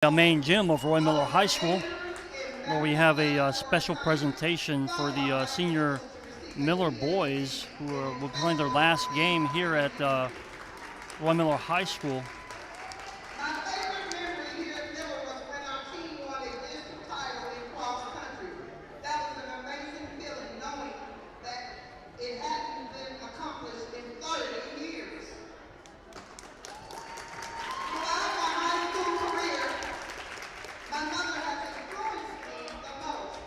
Main gym of Roy Miller High School, where we have a special presentation for the senior Miller boys who will be playing their last game here at Roy Miller High School. My favorite memory here at Miller was when our team won a district title in cross country. That was an amazing feeling knowing that it hadn't been accomplished in 30 years. Throughout my high school career, my mother has influenced me the most.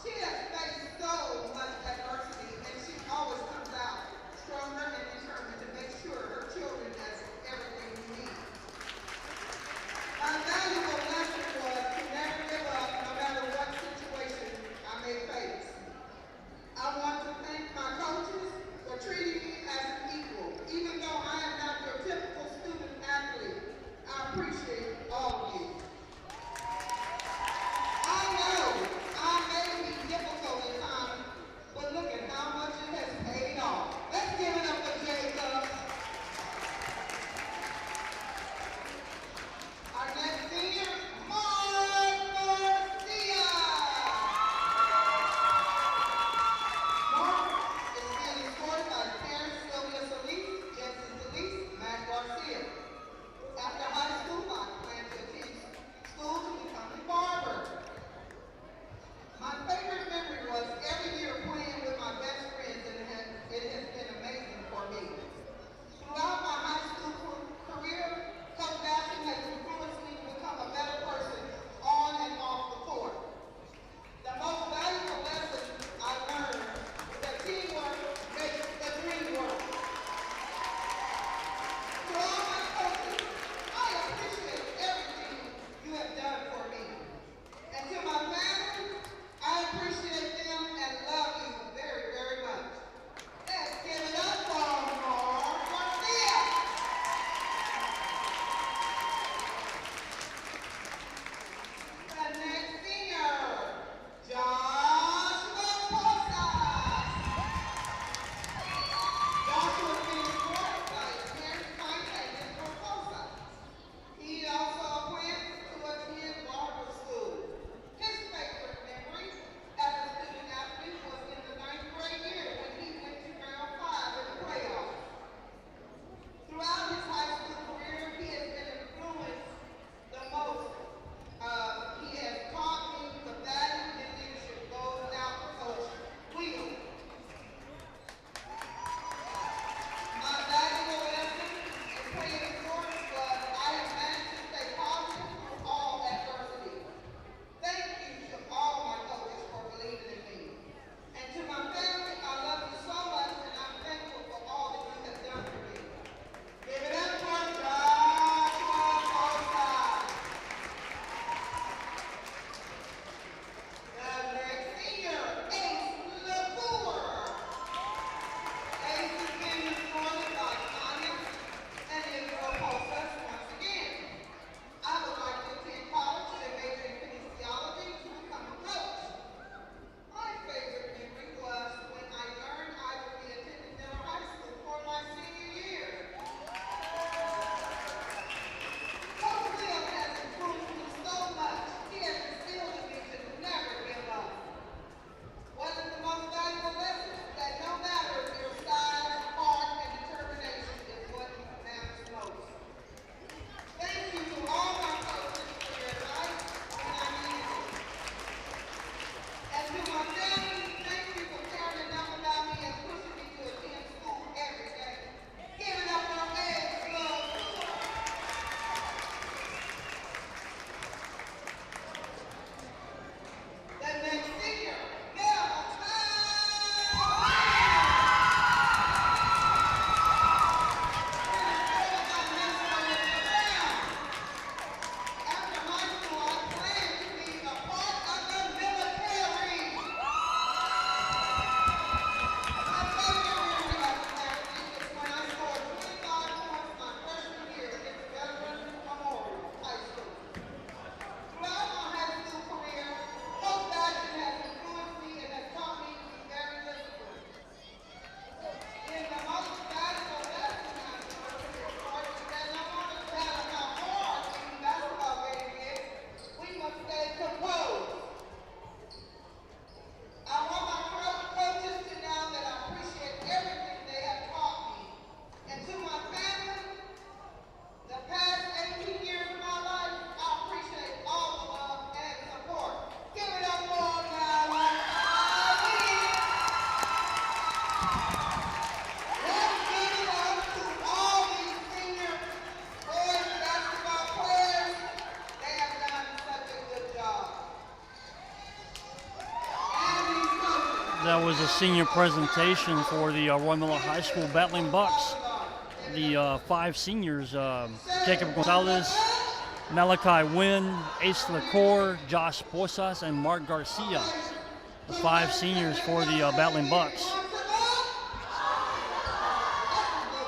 She has faced so much adversity, and she always comes out stronger and determined to make sure her children has everything we need. That was a senior presentation for the Roy Miller High School Battling Bucks. The 5 seniors, Jacob Gonzalez, Malachi Wynn, Ace LaCour, Josh Posas, and Mark Garcia. The 5 seniors for the Battling Bucks.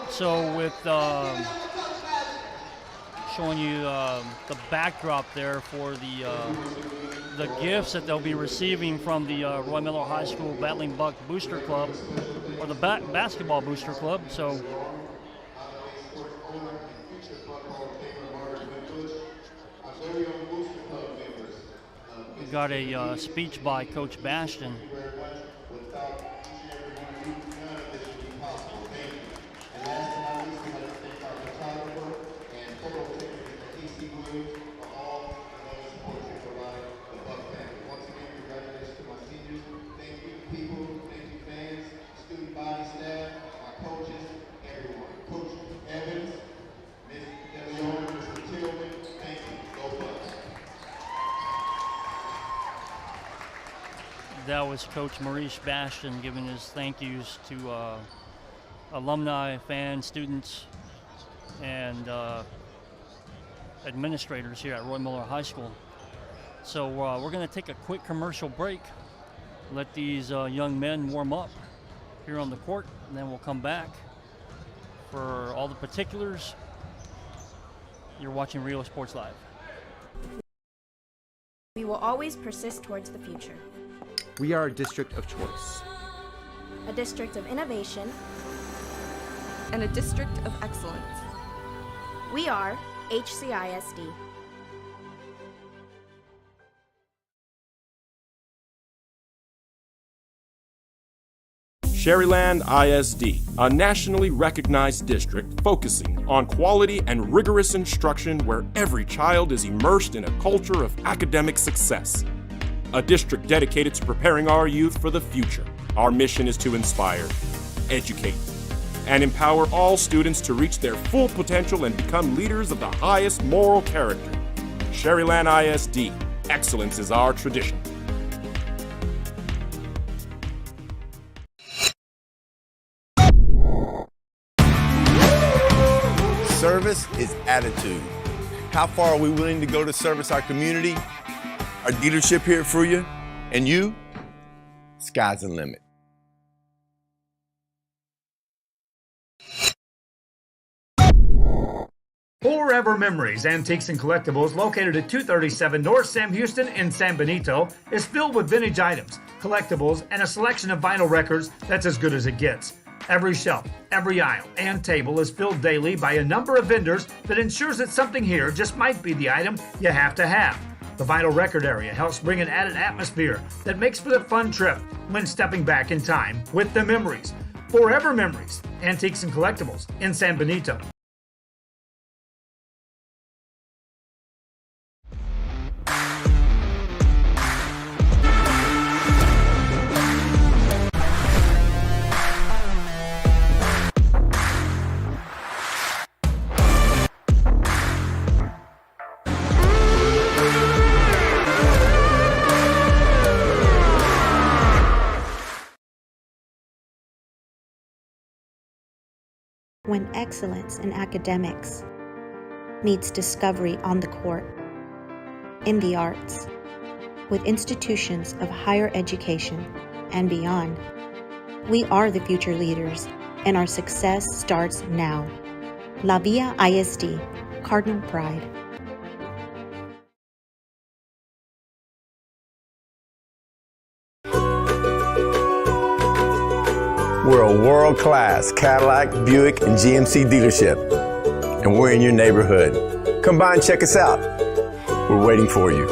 So with showing you the backdrop there for the gifts that they'll be receiving from the Roy Miller High School Battling Buck Booster Club, or the Basketball Booster Club. So we got a speech by Coach Bastion. That was Coach Maurice Bastion giving his thank yous to alumni, fans, students, and administrators here at Roy Miller High School. So we're going to take a quick commercial break, let these young men warm up here on the court, and then we'll come back for all the particulars. You're watching Rio Sports Live. We will always persist towards the future. We are a district of choice. A district of innovation. And a district of excellence. We are HCISD. Sherryland ISD, a nationally recognized district focusing on quality and rigorous instruction where every child is immersed in a culture of academic success. A district dedicated to preparing our youth for the future. Our mission is to inspire, educate, and empower all students to reach their full potential and become leaders of the highest moral character. Sherryland ISD, excellence is our tradition. Service is attitude. How far are we willing to go to service our community, our dealership here for you, and you? Sky's the limit. Forever Memories, Antiques and Collectibles, located at 237 North Sam Houston in San Benito, is filled with vintage items, collectibles, and a selection of vinyl records that's as good as it gets. Every shelf, every aisle, and table is filled daily by a number of vendors that ensures that something here just might be the item you have to have. The vinyl record area helps bring an added atmosphere that makes for the fun trip when stepping back in time with the memories. Forever Memories, Antiques and Collectibles in San Benito. When excellence in academics meets discovery on the court, in the arts, with institutions of higher education and beyond, we are the future leaders, and our success starts now. La Villa ISD, Cardinal Pride. We're a world-class Cadillac, Buick, and GMC dealership, and we're in your neighborhood. Come by and check us out. We're waiting for you.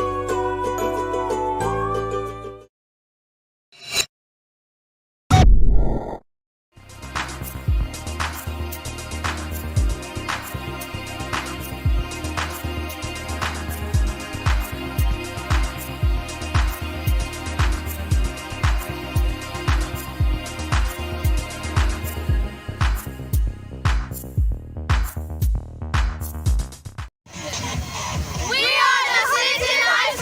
We are the Sinton High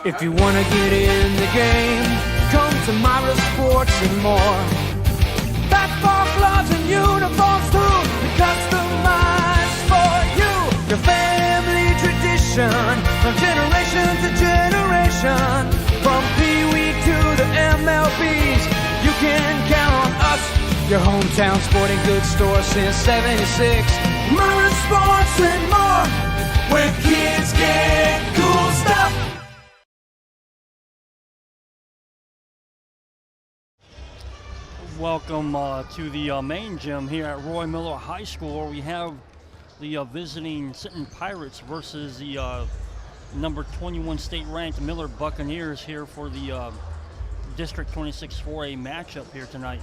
If you wanna get in the game, come to Myra Sports and more. Basketball gloves and uniforms too, customized for you. Your family tradition, from generation to generation. From Pee Wee to the MLBs, you can count on us. Your hometown sporting goods store since '76. Myra Sports and more, where kids get cool stuff. Welcome to the main gym here at Roy Miller High School, where we have the visiting Sinton Pirates versus the number 21 state-ranked Miller Buccaneers here for the District 26 4A matchup here tonight.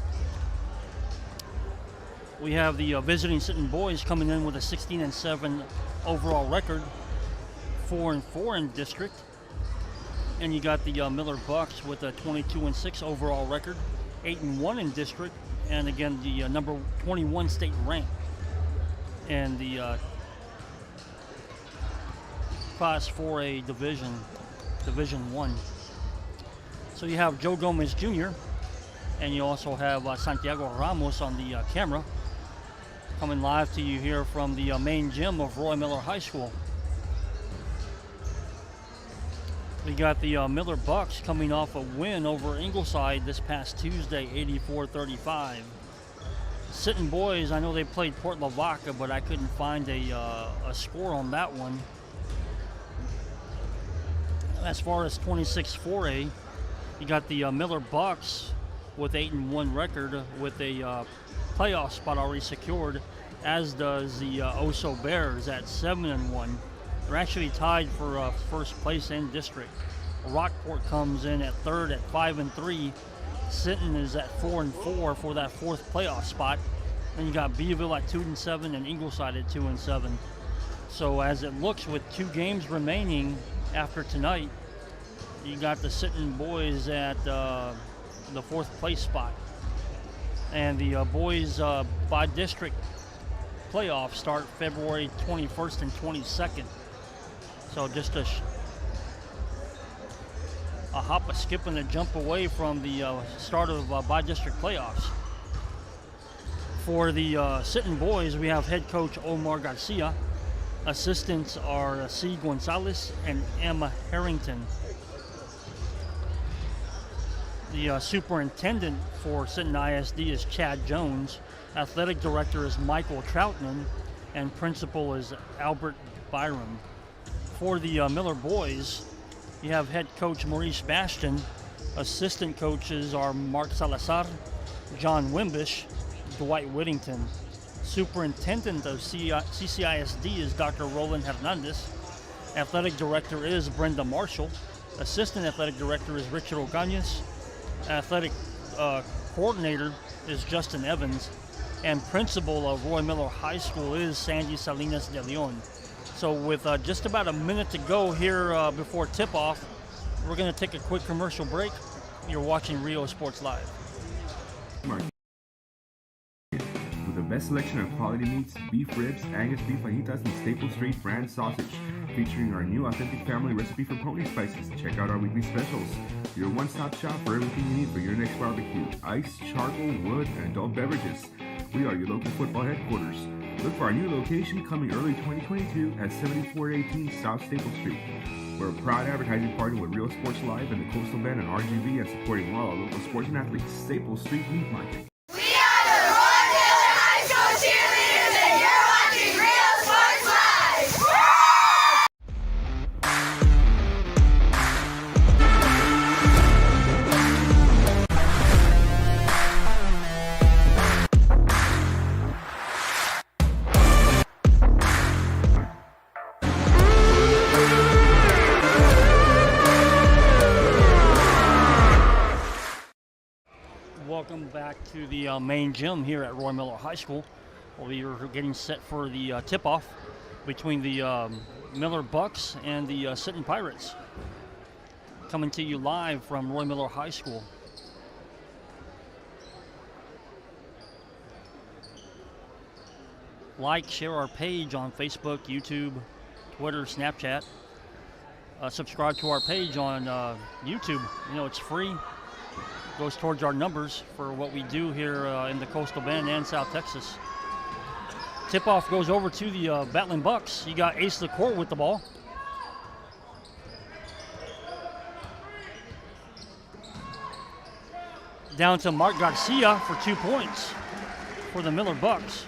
We have the visiting Sinton boys coming in with a 16-7 overall record, 4-4 in district, and you got the Miller Bucks with a 22-6 overall record, 8-1 in district, and again the number 21 state rank and the Class 4A Division 1. So you have Joe Gomez Jr. and you also have Santiago Ramos on the camera, coming live to you here from the main gym of Roy Miller High School. We got the Miller Bucks coming off a win over Ingleside this past Tuesday, 84-35. Sinton boys, I know they played Port Lavaca, but I couldn't find a score on that one. As far as 26 4A, you got the Miller Bucks with 8-1 record with a playoff spot already secured, as does the Oso Bears at 7-1. They're actually tied for first place in district. Rockport comes in at third at 5-3. Sinton is at 4-4 for that fourth playoff spot. Then you got Beeville at 2-7 and Ingleside at 2-7. So as it looks, with 2 games remaining after tonight, you got the Sinton boys at the fourth place spot. And the boys by district playoffs start February 21st and 22nd. So just a hop, a skip, and a jump away from the start of by-district playoffs. For the Sinton boys, we have head coach Omar Garcia. Assistants are C. Gonzalez and Emma Harrington. The superintendent for Sinton ISD is Chad Jones. Athletic director is Michael Troutman, and principal is Albert Byram. For the Miller boys, you have head coach Maurice Bastian. Assistant coaches are Mark Salazar, John Wimbish, Dwight Whittington. Superintendent of CCISD is Dr. Roland Hernandez. Athletic director is Brenda Marshall. Assistant athletic director is Richard Ogañez. Athletic coordinator is Justin Evans. And principal of Roy Miller High School is Sandy Salinas de Leon. So with just about a minute to go here before tip-off, we're going to take a quick commercial break. You're watching Rio Sports Live. With the best selection of quality meats, beef ribs, Angus beef fajitas, and Staple Street brand sausage, featuring our new authentic family recipe for pony spices. Check out our weekly specials. Your one-stop shop for everything you need for your next barbecue: ice, charcoal, wood, and adult beverages. We are your local football headquarters. Look for our new location coming early 2022 at 7418 South Staple Street. We're a proud advertising partner with Real Sports Live and the Coastal Band and RGV, and supporting all our local sports and athletes. Staple Street Meat Market. We are the Roy Miller High School cheerleaders, and you're watching Real Sports Live. Welcome back to the main gym here at Roy Miller High School. We are getting set for the tip-off between the Miller Bucks and the Sinton Pirates. Coming to you live from Roy Miller High School. Like, share our page on Facebook, YouTube, Twitter, Snapchat. subscribe to our page on YouTube. You know, it's free. Goes towards our numbers for what we do here in the Coastal Bend and South Texas. Tip-off goes over to the Battling Bucks. You got Ace LaCour with the ball. Down to Mark Garcia for 2 points for the Miller Bucks.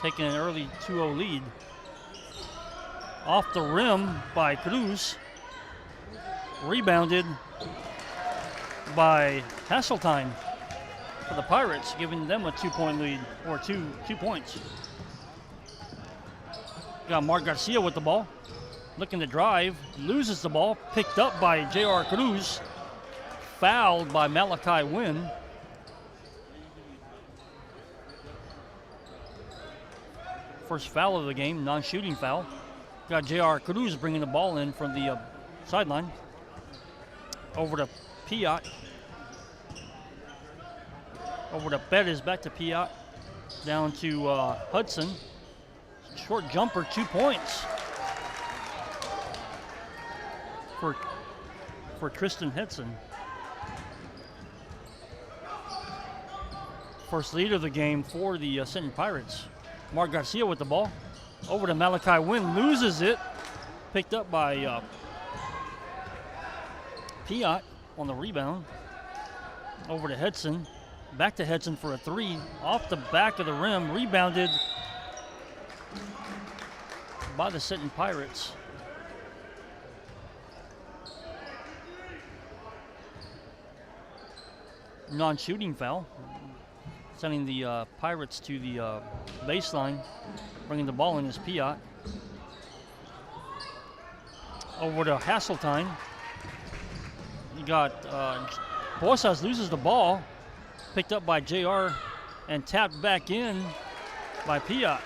Taking an early 2-0 lead. Off the rim by Cruz. Rebounded by Hasseltine for the Pirates, giving them a 2-point lead, or two points. Got Mark Garcia with the ball. Looking to drive. Loses the ball. Picked up by J.R. Cruz. Fouled by Malachi Wynn. First foul of the game, non-shooting foul. Got J.R. Cruz bringing the ball in from the sideline. Over to Piot. Over to Bettis, back to Piot. Down to Hudson. Short jumper, 2 points for Tristan Hudson. First lead of the game for the Sinton Pirates. Mark Garcia with the ball. Over to Malachi Wynn, loses it. Picked up by Piot on the rebound. Over to Hudson. Back to Hudson for a 3. Off the back of the rim. Rebounded by the Sinton Pirates. Non-shooting foul. Sending the Pirates to the baseline. Bringing the ball in is Piot. Over to Hasseltine. You got Bosas loses the ball. Picked up by JR and tapped back in by Piot.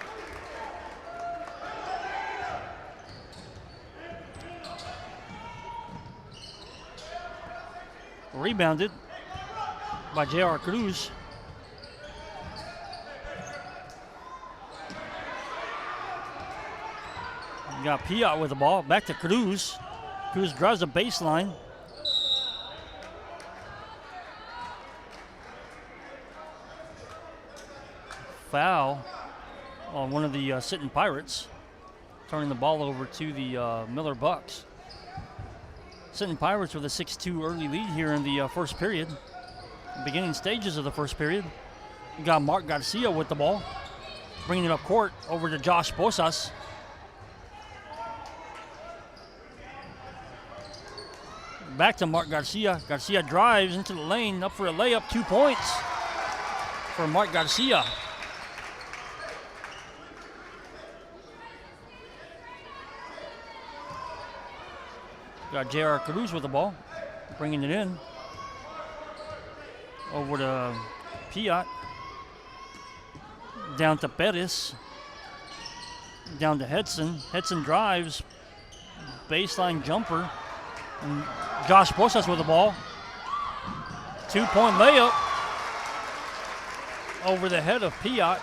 Rebounded by J.R. Cruz. You got Piot with the ball. Back to Cruz. Cruz drives the baseline. Foul on one of the Sinton Pirates. Turning the ball over to the Miller Bucks. Sinton Pirates with a 6-2 early lead here in the first period. Beginning stages of the first period. You got Mark Garcia with the ball. Bringing it up court over to Josh Bosas. Back to Mark Garcia. Garcia drives into the lane, up for a layup. 2 points for Mark Garcia. Got J.R. Cruz with the ball, bringing it in. Over to Piot. Down to Pettis. Down to Hudson. Hudson drives. Baseline jumper. And Josh Bosas with the ball. 2-point layup. Over the head of Piot.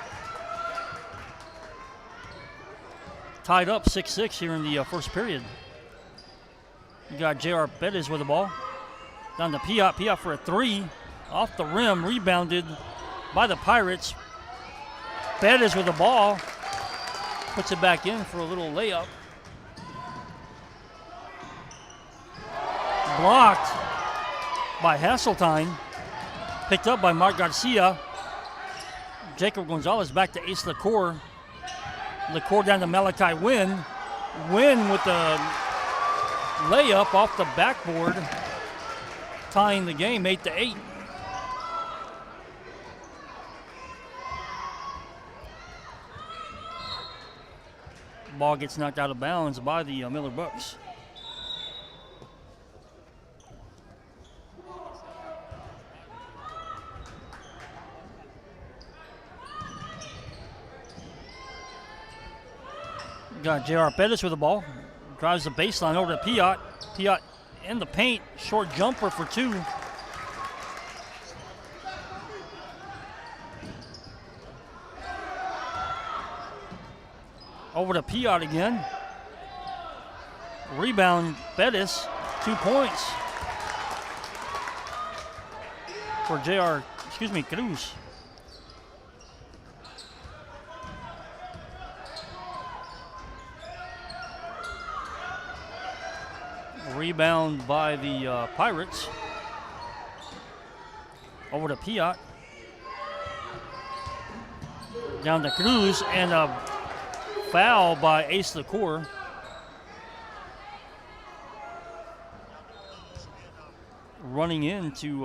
Tied up 6-6 here in the first period. You got J.R. Pettis with the ball. Down to Piot. Piot for a 3. Off the rim. Rebounded by the Pirates. Pettis with the ball. Puts it back in for a little layup. Blocked by Hasseltine. Picked up by Mark Garcia. Jacob Gonzalez back to Ace LaCour. LaCour down to Malachi Wynn. Wynn with the layup off the backboard. Tying the game 8-8. Ball gets knocked out of bounds by the Miller Bucks. Got J.R. Pettis with the ball. Drives the baseline over to Piot. Piot in the paint. Short jumper for 2. Over to Piot again. Rebound, Bettis, 2 points for Cruz. Rebound by the Pirates. Over to Piot. Down to Cruz, and a foul by Ace LaCour. Running into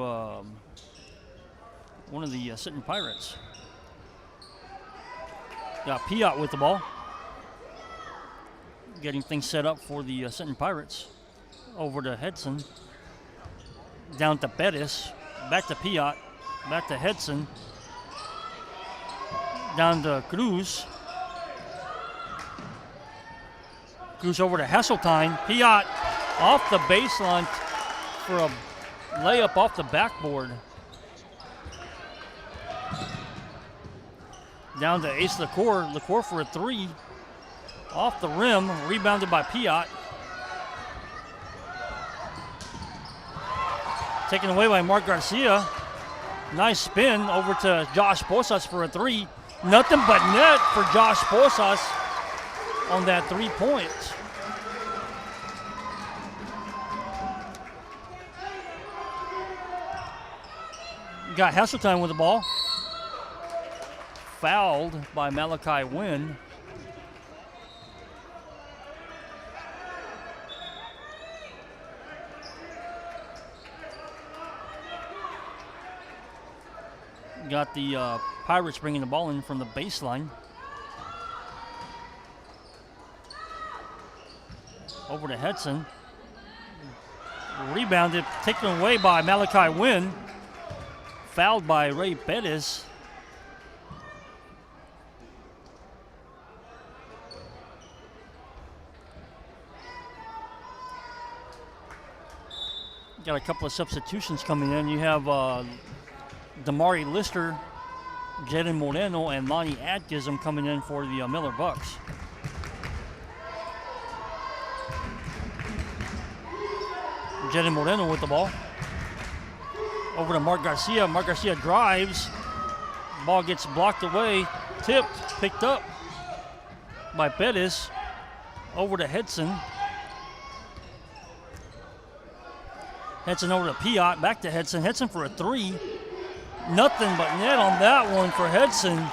one of the Sinton Pirates. Got Piot with the ball. Getting things set up for the Sinton Pirates. Over to Hedson. Down to Bettis. Back to Piot. Back to Hedson. Down to Cruz. Cruz over to Hesseltine. Piot off the baseline for a layup off the backboard. Down to Ace LaCour. LaCour for a 3. Off the rim. Rebounded by Piot. Taken away by Mark Garcia. Nice spin over to Josh Posas for a 3. Nothing but net for Josh Posas on that 3 points. Got Hesseltine with the ball. Fouled by Malachi Wynn. Got the Pirates bringing the ball in from the baseline. Over to Hedson. Rebounded, taken away by Malachi Wynn. Fouled by Ray Bettis. Got a couple of substitutions coming in. You have Damari Lister, Jaden Moreno, and Lonnie Atkinson coming in for the Miller Bucks. Jaden Moreno with the ball. Over to Mark Garcia. Mark Garcia drives. Ball gets blocked away. Tipped. Picked up by Bettis. Over to Hedson. Hedson over to Piot. Back to Hedson. Hedson for a 3. Nothing but net on that one for Hedson.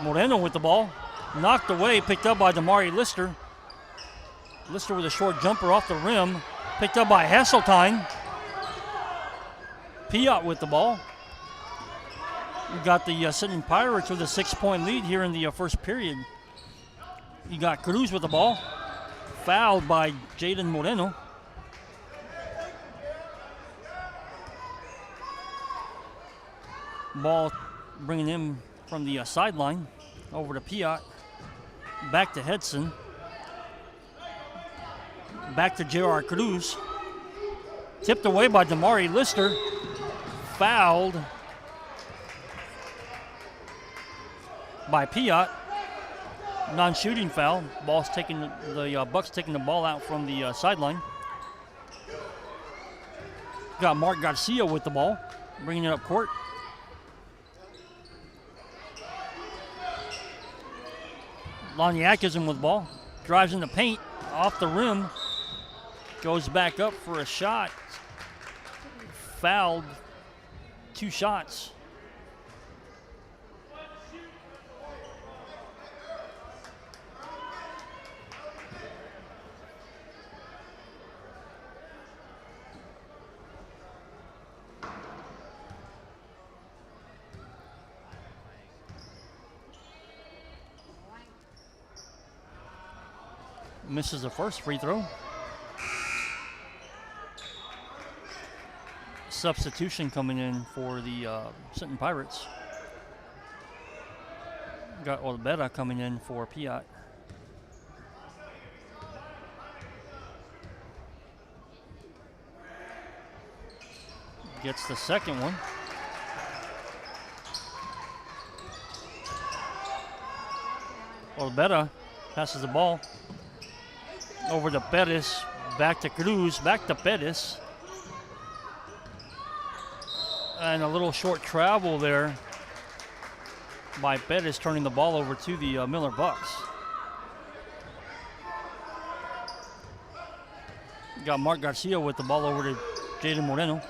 Moreno with the ball. Knocked away. Picked up by Damari Lister. Lister with a short jumper off the rim. Picked up by Hesseltine. Piot with the ball. We got the Sinton Pirates with a 6-point lead here in the first period. You got Cruz with the ball. Fouled by Jaden Moreno. Ball bringing him from the sideline. Over to Piot. Back to Hedson. Back to J.R. Cruz. Tipped away by Damari Lister. Fouled by Piot. Non-shooting foul. Ball's taking the Bucks taking the ball out from the sideline. Got Mark Garcia with the ball, bringing it up court. Lonnie Atkinson with the ball. Drives in the paint. Off the rim. Goes back up for a shot. Fouled. 2 shots. Misses the first free throw. Substitution coming in for the Sinton Pirates. Got Olbera coming in for Piot. Gets the second one. Olvera passes the ball over to Perez, back to Cruz, back to Perez. And a little short travel there by Perez, turning the ball over to the Miller Bucks. Got Mark Garcia with the ball over to Jaden Moreno.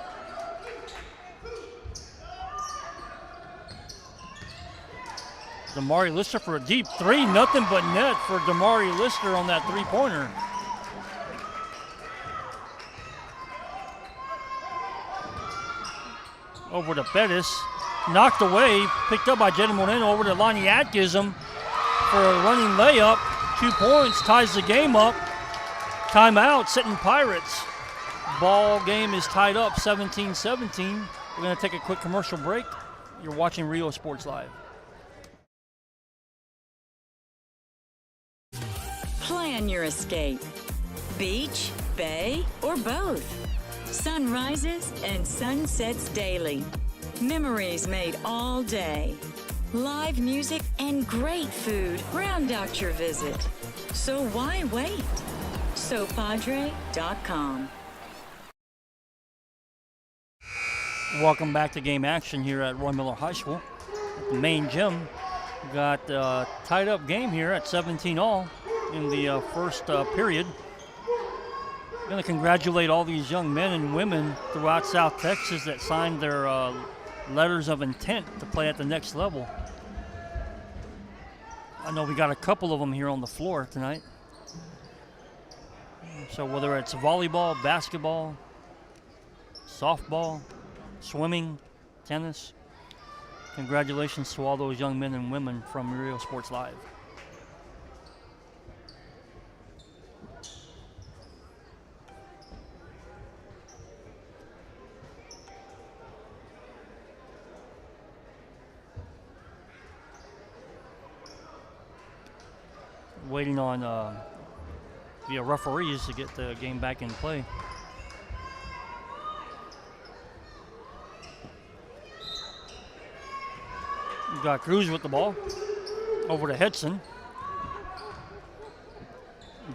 Damari Lister for a deep three. Nothing but net for Damari Lister on that three-pointer. Over to Pettis. Knocked away. Picked up by Jaden Moreno over to Lonnie Atkinson for a running layup. 2 points. Ties the game up. Timeout. Sinton Pirates. Ball game is tied up 17-17. We're going to take a quick commercial break. You're watching Rio Sports Live. Plan your escape. Beach, bay, or both. Sunrises and sunsets daily. Memories made all day. Live music and great food round out your visit. So why wait? SoPadre.com. Welcome back to game action here at Roy Miller High School. At the main gym, got a tied up game here at 17 all in the first period. Going to congratulate all these young men and women throughout South Texas that signed their letters of intent to play at the next level. I know we got a couple of them here on the floor tonight. So whether it's volleyball, basketball, softball, swimming, tennis, congratulations to all those young men and women from Rio Sports Live. Waiting on via referees to get the game back in play. We've got Cruz with the ball over to Hedson.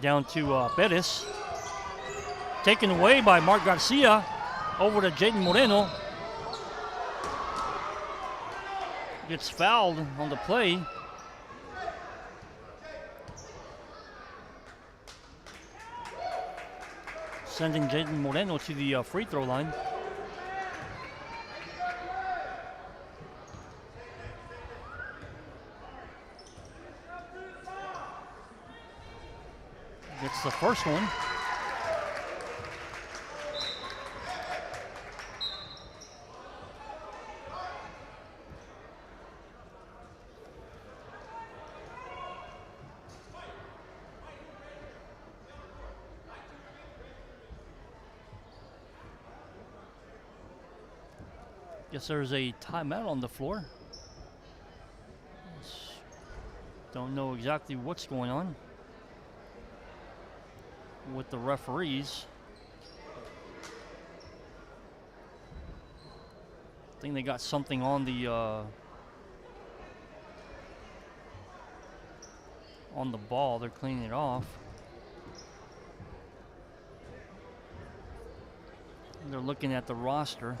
Down to Perez. Taken away by Mark Garcia. Over to Jaden Moreno. Gets fouled on the play. Sending Jaden Moreno to the free throw line. Gets the first one. Guess there's a timeout on the floor. Don't know exactly what's going on with the referees. I think they got something on the ball. They're cleaning it off. They're looking at the roster.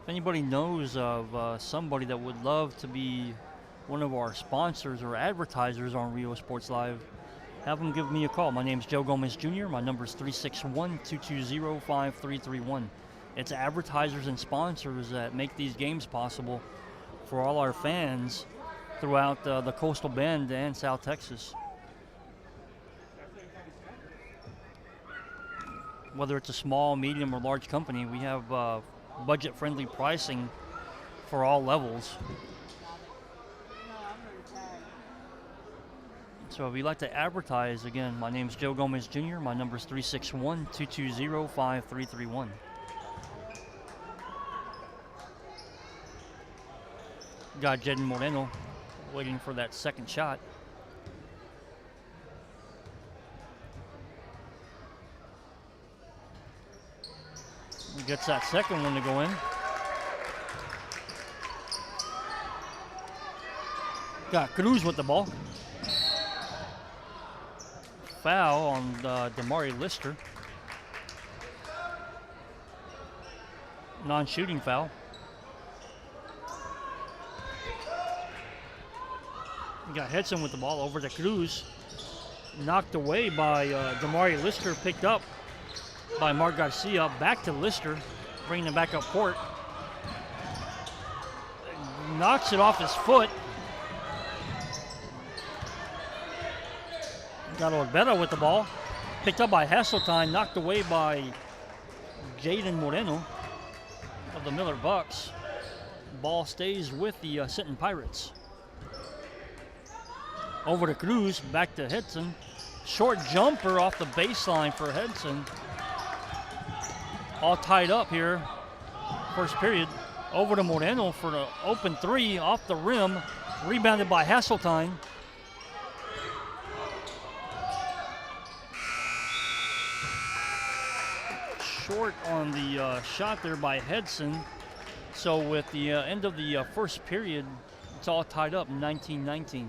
If anybody knows of somebody that would love to be one of our sponsors or advertisers on Rio Sports Live, have them give me a call. My name is Joe Gomez Jr. My number is 361-220-5331. It's advertisers and sponsors that make these games possible for all our fans throughout the Coastal Bend and South Texas. Whether it's a small, medium, or large company, we have budget-friendly pricing for all levels. So if you'd like to advertise, again, my name is Joe Gomez Jr. My number is 361-220-5331. Got Jaden Moreno waiting for that second shot. Gets that second one to go in. Got Cruz with the ball. Foul on Damari Lister. Non-shooting foul. Got Hedson with the ball over to Cruz. Knocked away by Damari Lister, picked up by Mark Garcia. Back to Lister, bringing him back up court. Knocks it off his foot. Got Orbera with the ball. Picked up by Hasseltine, knocked away by Jaden Moreno of the Miller Bucks. Ball stays with the Sinton Pirates. Over to Cruz, back to Hedson. Short jumper off the baseline for Hedson. All tied up here, first period. Over to Moreno for the open three off the rim. Rebounded by Hasseltine. Short on the shot there by Hedson. So with the end of the first period, it's all tied up, 19-19.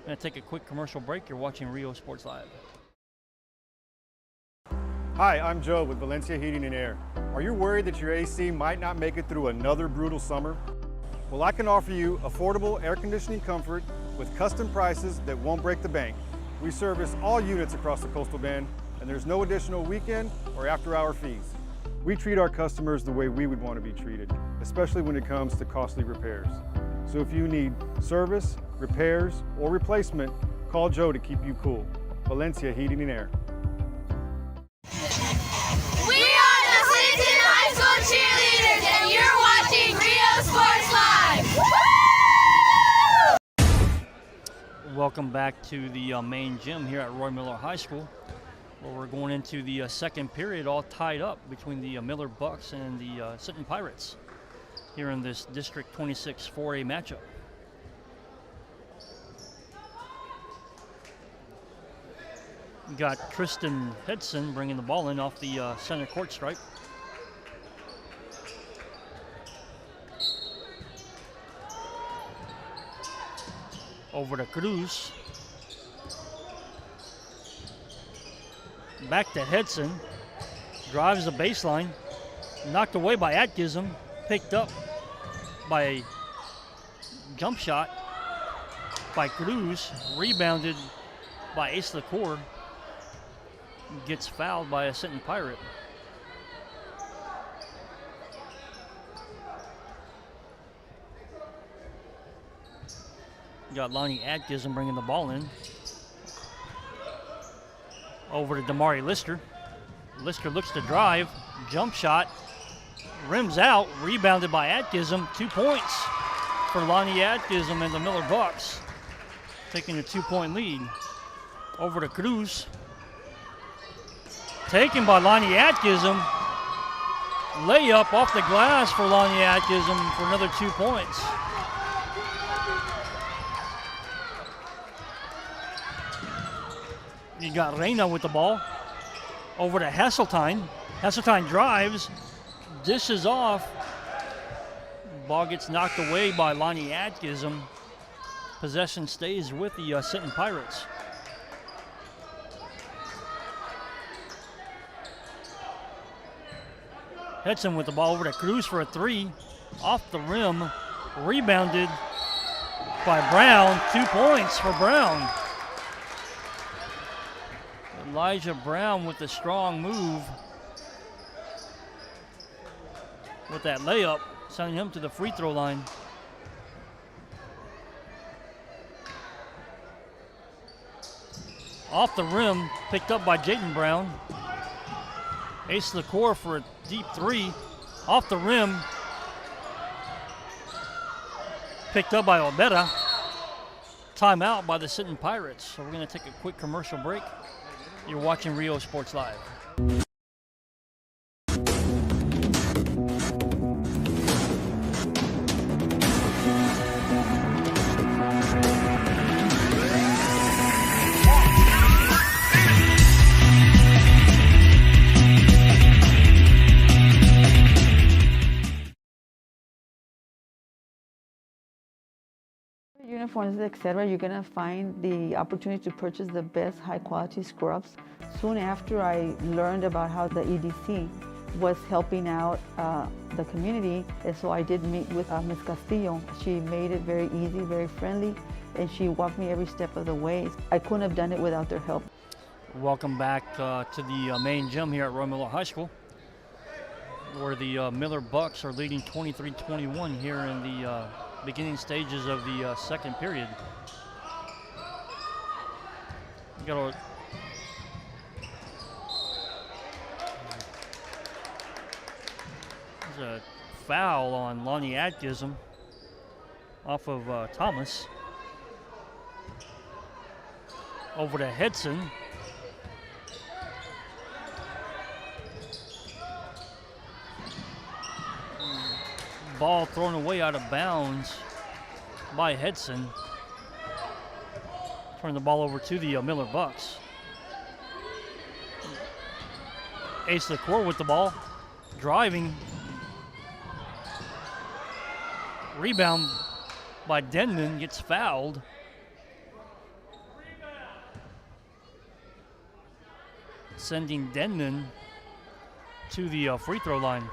Going to take a quick commercial break. You're watching Rio Sports Live. Hi, I'm Joe with Valencia Heating and Air. Are you worried that your AC might not make it through another brutal summer? Well, I can offer you affordable air conditioning comfort with custom prices that won't break the bank. We service all units across the Coastal Bend, and there's no additional weekend or after-hour fees. We treat our customers the way we would want to be treated, especially when it comes to costly repairs. So if you need service, repairs, or replacement, call Joe to keep you cool. Valencia Heating and Air. We are the Sinton High School cheerleaders, and you're watching Rio Sports Live. Woo! Welcome back to the main gym here at Roy Miller High School, where we're going into the second period, all tied up between the Miller Bucks and the Sinton Pirates here in this District 26 4A matchup. We got Tristan Hedson bringing the ball in off the center court stripe. Over to Cruz. Back to Hedson. Drives the baseline. Knocked away by Atkinson. Picked up by a jump shot by Cruz. Rebounded by Ace LaCour. Gets fouled by a Sinton Pirate. Got Lonnie Atkinson bringing the ball in. Over to Damari Lister. Lister looks to drive. Jump shot. Rims out. Rebounded by Atkinson. 2 points for Lonnie Atkinson and the Miller Bucks. Taking a 2-point lead. Over to Cruz. Taken by Lonnie Atkinson. Layup off the glass for Lonnie Atkinson for another 2 points. You got Reyna with the ball. Over to Hasseltine. Hasseltine drives. Dishes off. Ball gets knocked away by Lonnie Atkinson. Possession stays with the Sinton Pirates. Hedson with the ball over to Cruz for a three. Off the rim. Rebounded by Brown. 2 points for Brown. Elijah Brown with the strong move. With that layup, sending him to the free throw line. Off the rim, picked up by Jaden Brown. Ace LaCour for a deep three. Off the rim. Picked up by Obeda. Timeout by the Sinton Pirates. So we're going to take a quick commercial break. You're watching Rio Sports Live. uniforms, etc., you're gonna find the opportunity to purchase the best high-quality scrubs. Soon after I learned about how the EDC was helping out the community, and so I did meet with Ms. Castillo. She made it very easy, very friendly, and she walked me every step of the way. I couldn't have done it without their help. Welcome back to the main gym here at Roy Miller High School, where the Miller Bucks are leading 23-21 here in the beginning stages of the second period. There's a foul on Lonnie Atgism off of Thomas. Over to Hedson. Ball thrown away out of bounds by Hedson. Turn the ball over to the Miller Bucks. Ace LaCour with the ball, driving. Rebound by Denman, gets fouled. Sending Denman to the free throw line.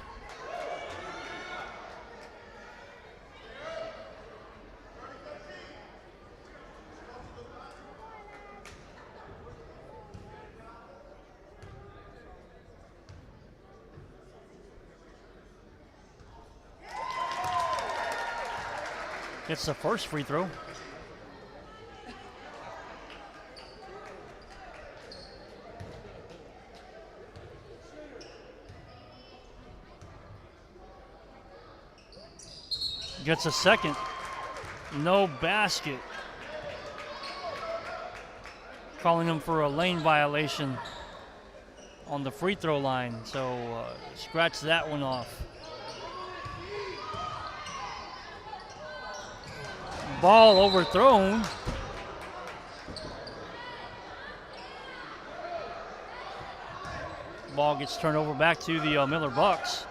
Gets the first free throw. Gets a second. No basket. Calling him for a lane violation on the free throw line. So scratch that one off. Ball overthrown. Ball gets turned over back to the Miller Bucks.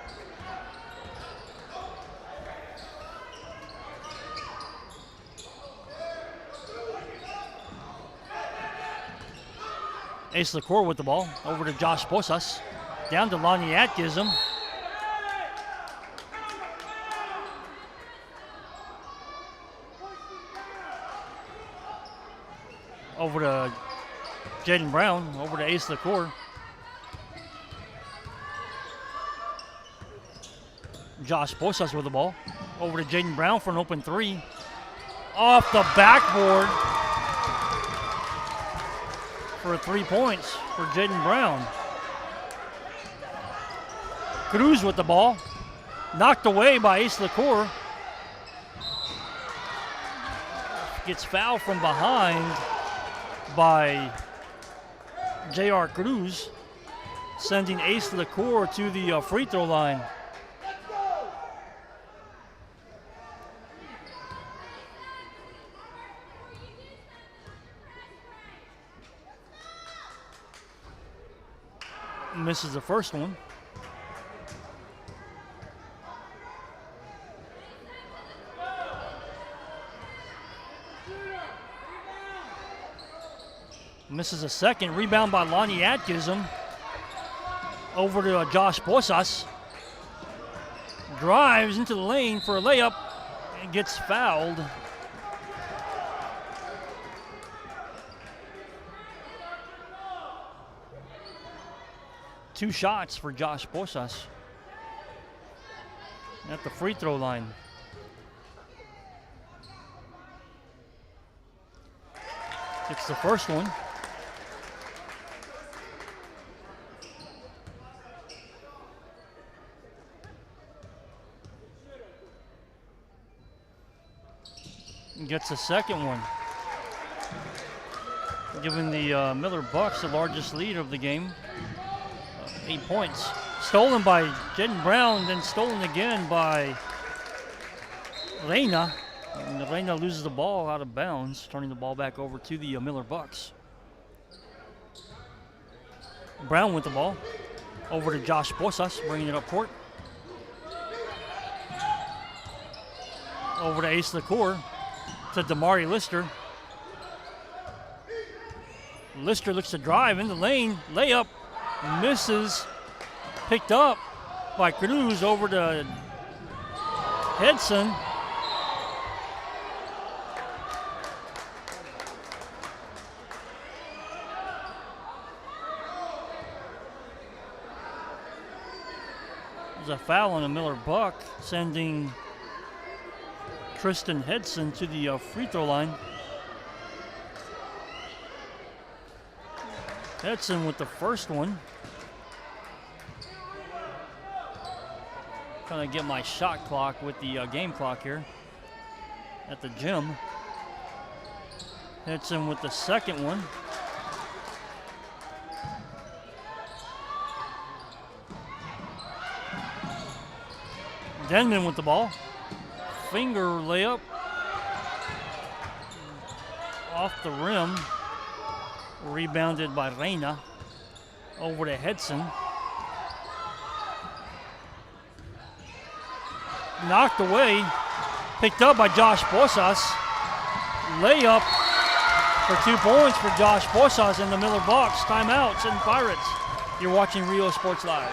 Ace LaCour with the ball. Over to Josh Posas. Down to Lonnie Atgism. Over to Jaden Brown. Over to Ace LaCour. Josh Posas with the ball. Over to Jaden Brown for an open three. Off the backboard. For 3 points for Jaden Brown. Cruz with the ball. Knocked away by Ace LaCour. Gets fouled from behind by J.R. Cruz, sending Ace LaCour to the free throw line. Misses the first one. Misses a second. Rebound by Lonnie Atgism. Over to Josh Posas. Drives into the lane for a layup and gets fouled. Two shots for Josh Posas at the free throw line. It's the first one. Gets a second one. Giving the Miller Bucks the largest lead of the game. 8 points. Stolen by Jaden Brown, then stolen again by Reyna. And Reyna loses the ball out of bounds, turning the ball back over to the Miller Bucks. Brown with the ball. Over to Josh Posas, bringing it up court. Over to Ace LaCour. to Damari Lister. Lister looks to drive in the lane. Layup misses. Picked up by Cruz over to Hedson. There's a foul on a Miller Buck, sending Tristan Hedson to the free throw line. Hedson with the first one. Trying to get my shot clock with the game clock here at the gym. Hedson with the second one. Denman with the ball. Finger layup. Off the rim. Rebounded by Reyna. Over to Hedson. Knocked away. Picked up by Josh Posas. Layup for 2 points for Josh Posas in the Miller box. Timeout, Sinton Pirates. You're watching Rio Sports Live.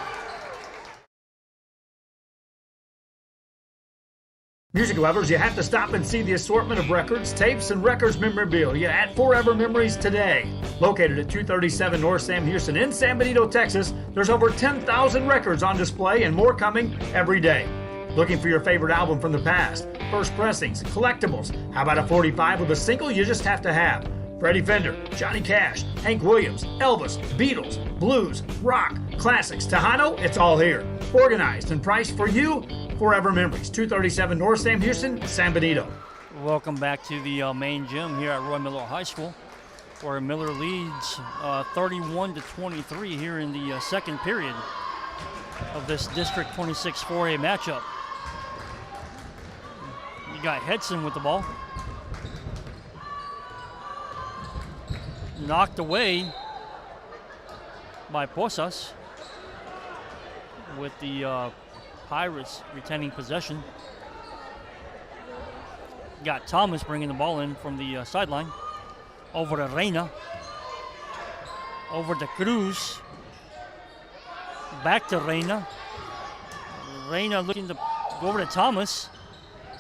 Music lovers, you have to stop and see the assortment of records, tapes, and records memorabilia at Forever Memories today. Located at 237 North Sam Houston in San Benito, Texas, there's over 10,000 records on display and more coming every day. Looking for your favorite album from the past, first pressings, collectibles. How about a 45 with a single you just have to have? Freddie Fender, Johnny Cash, Hank Williams, Elvis, Beatles, blues, rock, classics, Tejano, it's all here. Organized and priced for you. Forever Memories, 237 North Sam Houston, San Benito. Welcome back to the main gym here at Roy Miller High School, where Miller leads 31-23 here in the second period of this District 26 4A matchup. You got Hedson with the ball. Knocked away by Posas, with the Pirates retaining possession. Got Thomas bringing the ball in from the sideline. Over to Reyna. Over to Cruz. Back to Reyna. Reyna looking to go over to Thomas.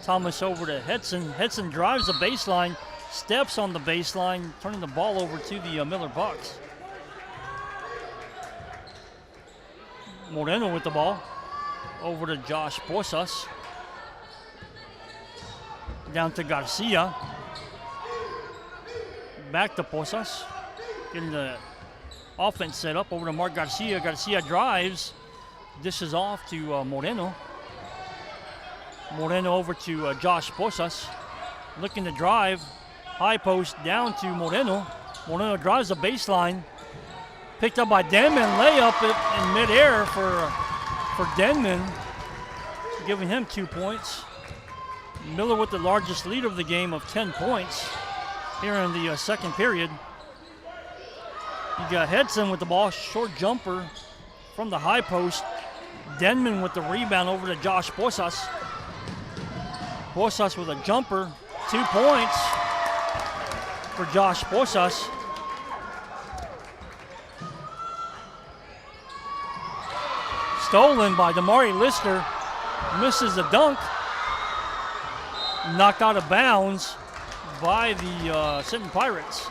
Thomas over to Hedson. Hedson drives the baseline, steps on the baseline, turning the ball over to the Miller Bucks. Moreno with the ball. Over to Josh Posas. Down to Garcia. Back to Posas. Getting the offense set up. Over to Mark Garcia. Garcia drives. Dishes off to Moreno. Moreno over to Josh Posas. Looking to drive. High post down to Moreno. Moreno drives the baseline. Picked up by Denman. Layup in midair for Denman, giving him 2 points. Miller with the largest lead of the game of 10 points here in the second period. You got Hedson with the ball, short jumper from the high post. Denman with the rebound over to Josh Posas. Posas with a jumper, 2 points for Josh Posas. Stolen by Damari Lister, misses the dunk. Knocked out of bounds by the Sinton Pirates.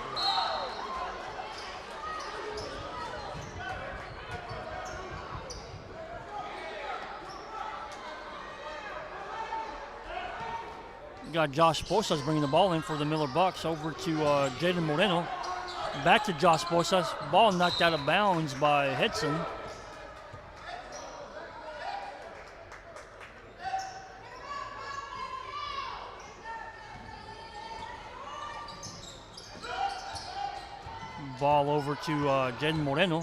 Got Josh Posas bringing the ball in for the Miller Bucks. Over to Jaden Moreno. Back to Josh Posas. Ball knocked out of bounds by Hedson. Ball over to Jaden Moreno.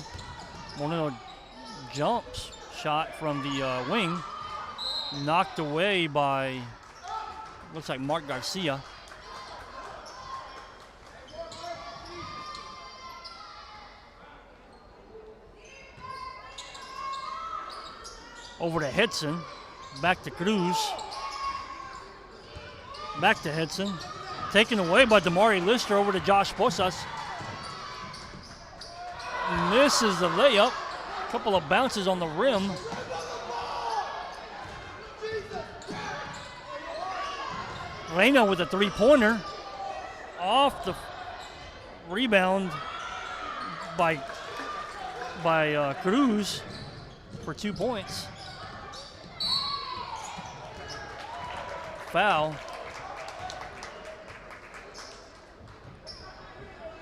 Moreno jumps shot from the wing. Knocked away by, looks like Mark Garcia. Over to Hedson. Back to Cruz. Back to Hedson. Taken away by Damari Lister over to Josh Posas. Misses the layup. Couple of bounces on the rim. Reyna with a three-pointer. Off the rebound by Cruz for 2 points. Foul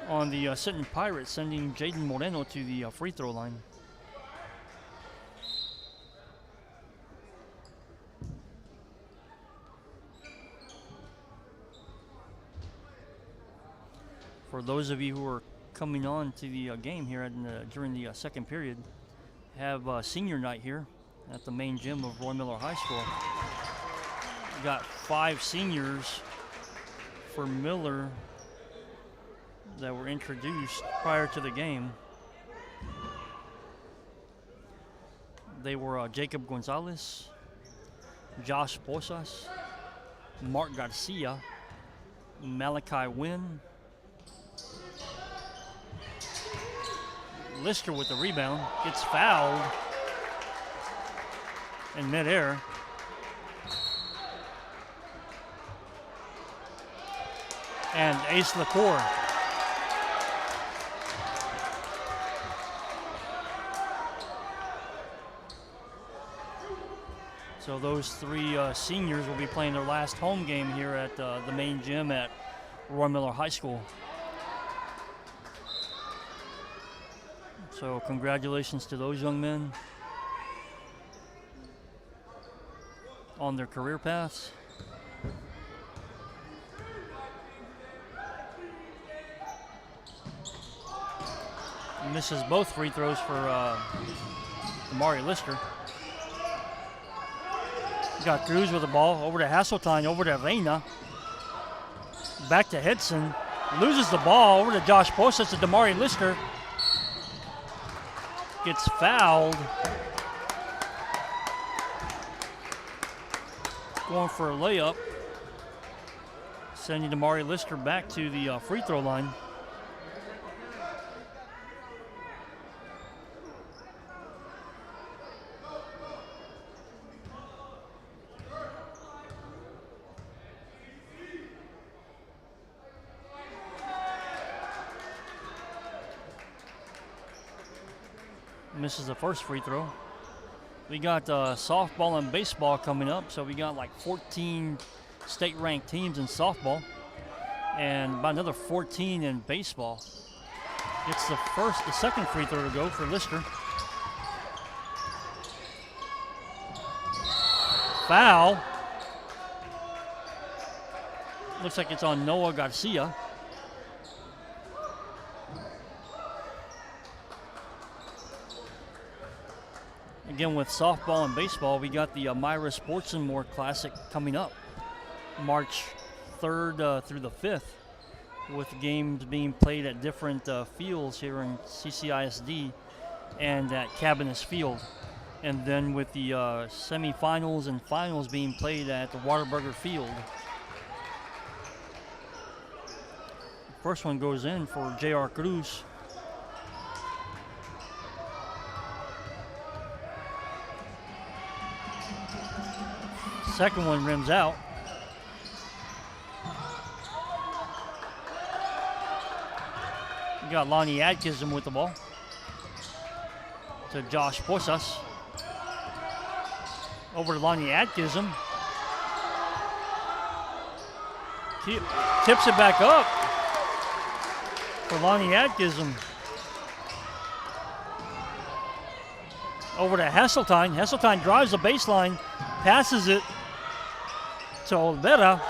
on the Sinton Pirates, sending Jaden Moreno to the free throw line. For those of you who are coming on to the game here during the second period, have senior night here at the main gym of Roy Miller High School. We got 5 seniors for Miller that were introduced prior to the game. They were Jacob Gonzalez, Josh Posas, Mark Garcia, Malachi Wynn, Lister with the rebound, gets fouled in midair. And Ace LaCour. So those 3 seniors will be playing their last home game here at the main gym at Roy Miller High School. So congratulations to those young men on their career paths. Misses both free throws for Amari Lister. Got Cruz with the ball, over to Hasseltine, over to Reyna. Back to Hudson, loses the ball, over to Josh Posas to Damari Lister. Gets fouled. Going for a layup. Sending Damari Lister back to the free throw line. Misses the first free throw. We got softball and baseball coming up, so we got like 14 state-ranked teams in softball and about another 14 in baseball. It's the second free throw to go for Lister. Foul. Looks like it's on Noah Garcia. Again, with softball and baseball, we got the Myra Sports and More Classic coming up March 3rd through the 5th, with games being played at different fields here in CCISD and at Cabinets Field. And then with the semifinals and finals being played at the Waterburger Field. First one goes in for J.R. Cruz. Second one rims out. We got Lonnie Atkinson with the ball to Josh Posas. Over to Lonnie Atkinson. Tips it back up for Lonnie Atkinson. Over to Hasseltine. Hasseltine drives the baseline, passes it to Olvera.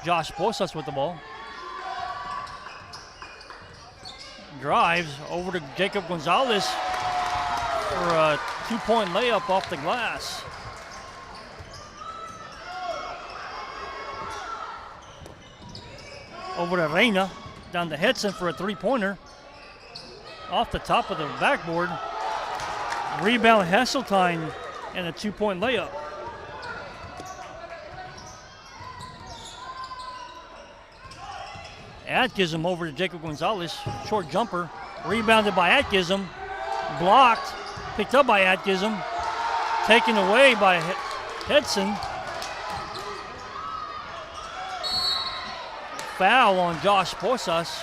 Josh Posas with the ball. Drives over to Jacob Gonzalez for a 2-point layup off the glass. Over to Reyna, down to Hudson for a 3-pointer. Off the top of the backboard. Rebound Hasseltine And a 2-point layup. Atkinson over to Jacob Gonzalez. Short jumper. Rebounded by Atkinson. Blocked. Picked up by Atkinson. Taken away by Hedson. Foul on Josh Posas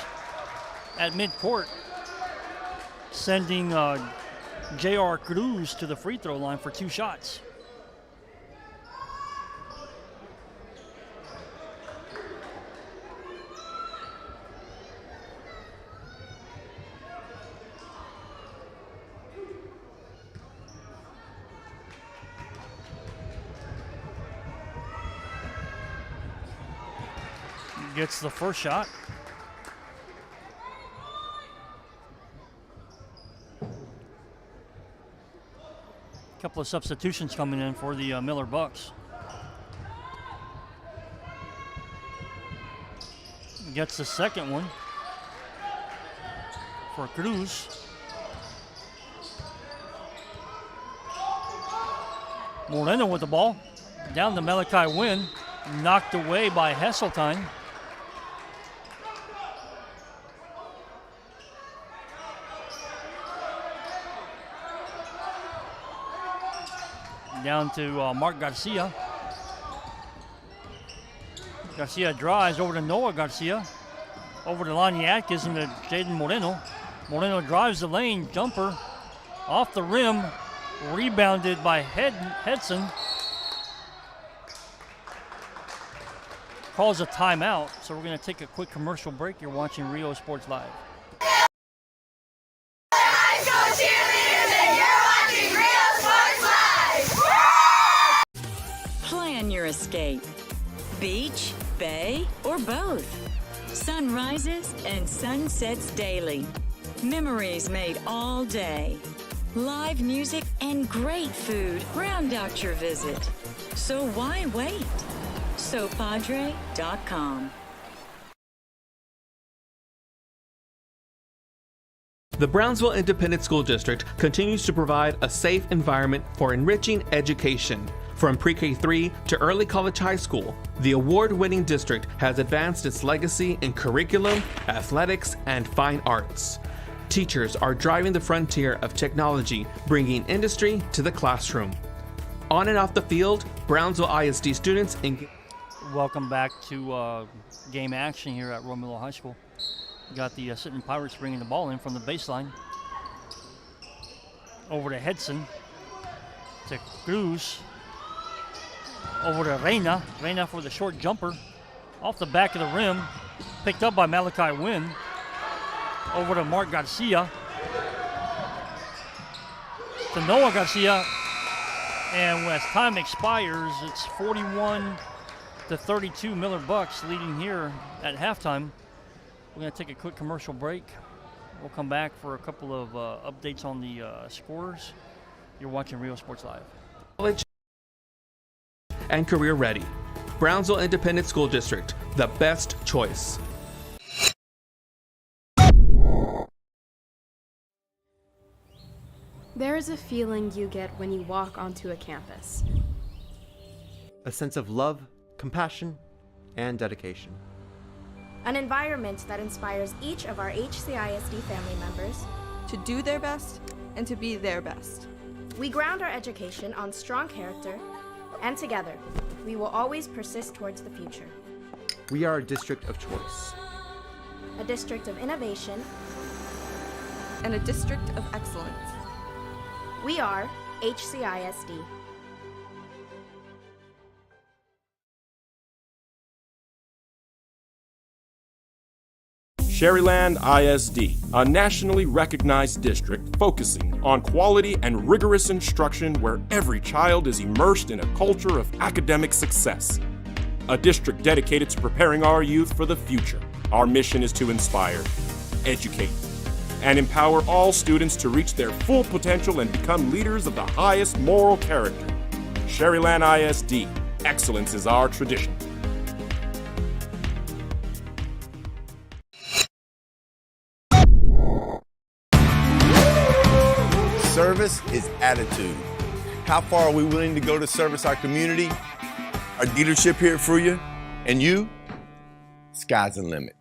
at midcourt, sending J.R. Cruz to the free throw line for 2 shots. Gets the first shot. A couple of substitutions coming in for the Miller Bucks. Gets the second one for Cruz. Moreno with the ball. Down to Malachi Wynn. Knocked away by Hesseltine. Down to Mark Garcia. Garcia drives over to Noah Garcia. Over to Lonnie Atkins and to Jaden Moreno. Moreno drives the lane, jumper off the rim, rebounded by Hedson. Calls a timeout, so we're going to take a quick commercial break. You're watching Rio Sports Live. High school cheerleaders, and you're watching Rio Sports Live. Plan your escape. Beach, bay, or both. Sunrises and sunsets daily. Memories made all day. Live music and great food round out your visit. So why wait? SoPadre.com. The Brownsville Independent School District continues to provide a safe environment for enriching education. From pre-K3 to early college high school, the award-winning district has advanced its legacy in curriculum, athletics, and fine arts. Teachers are driving the frontier of technology, bringing industry to the classroom. On and off the field, Brownsville ISD students Welcome back to game action here at Romeo High School. Got the Sinton Pirates bringing the ball in from the baseline. Over to Hedson, to Cruz, over to Reina. Reina for the short jumper, off the back of the rim, picked up by Malachi Wynn. Over to Mark Garcia, to Noah Garcia, and as time expires, it's 41-32 Miller Bucks leading here at halftime. We're going to take a quick commercial break. We'll come back for a couple of updates on the scores. You're watching Rio Sports Live. college and career ready. Brownsville Independent School District, the best choice. There is a feeling you get when you walk onto a campus. A sense of love, compassion, and dedication. An environment that inspires each of our HCISD family members to do their best and to be their best. We ground our education on strong character, and together, we will always persist towards the future. We are a district of choice. A district of innovation and a district of excellence. We are HCISD. Sherryland ISD, a nationally recognized district focusing on quality and rigorous instruction where every child is immersed in a culture of academic success. A district dedicated to preparing our youth for the future. Our mission is to inspire, educate, and empower all students to reach their full potential and become leaders of the highest moral character. Sherryland ISD, excellence is our tradition. Service is attitude. How far are we willing to go to service our community, our dealership here for you, and you? Sky's the limit.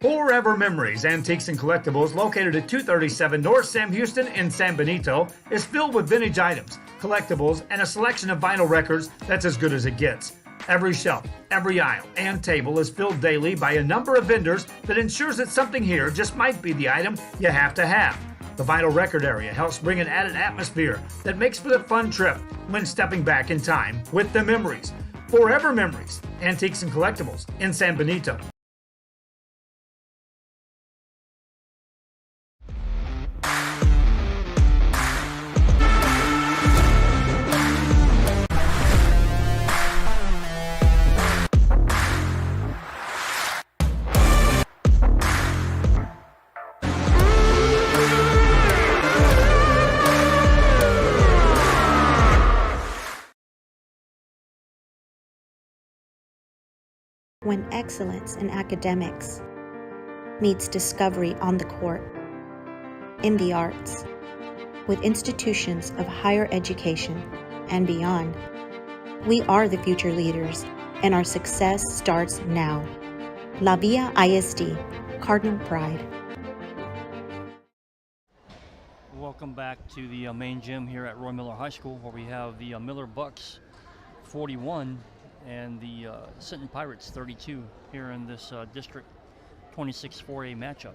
Forever Memories, Antiques and Collectibles, located at 237 North Sam Houston in San Benito, is filled with vintage items, collectibles, and a selection of vinyl records that's as good as it gets. Every shelf, every aisle, and table is filled daily by a number of vendors that ensures that something here just might be the item you have to have. The vinyl record area helps bring an added atmosphere that makes for a fun trip when stepping back in time with the memories. Forever Memories, Antiques and Collectibles in San Benito. When excellence in academics meets discovery on the court, in the arts, with institutions of higher education and beyond, we are the future leaders, and our success starts now. La Villa ISD, Cardinal Pride. Welcome back to the main gym here at Roy Miller High School, where we have the Miller Bucks 41 and the Sinton Pirates 32 here in this District 26 4A matchup.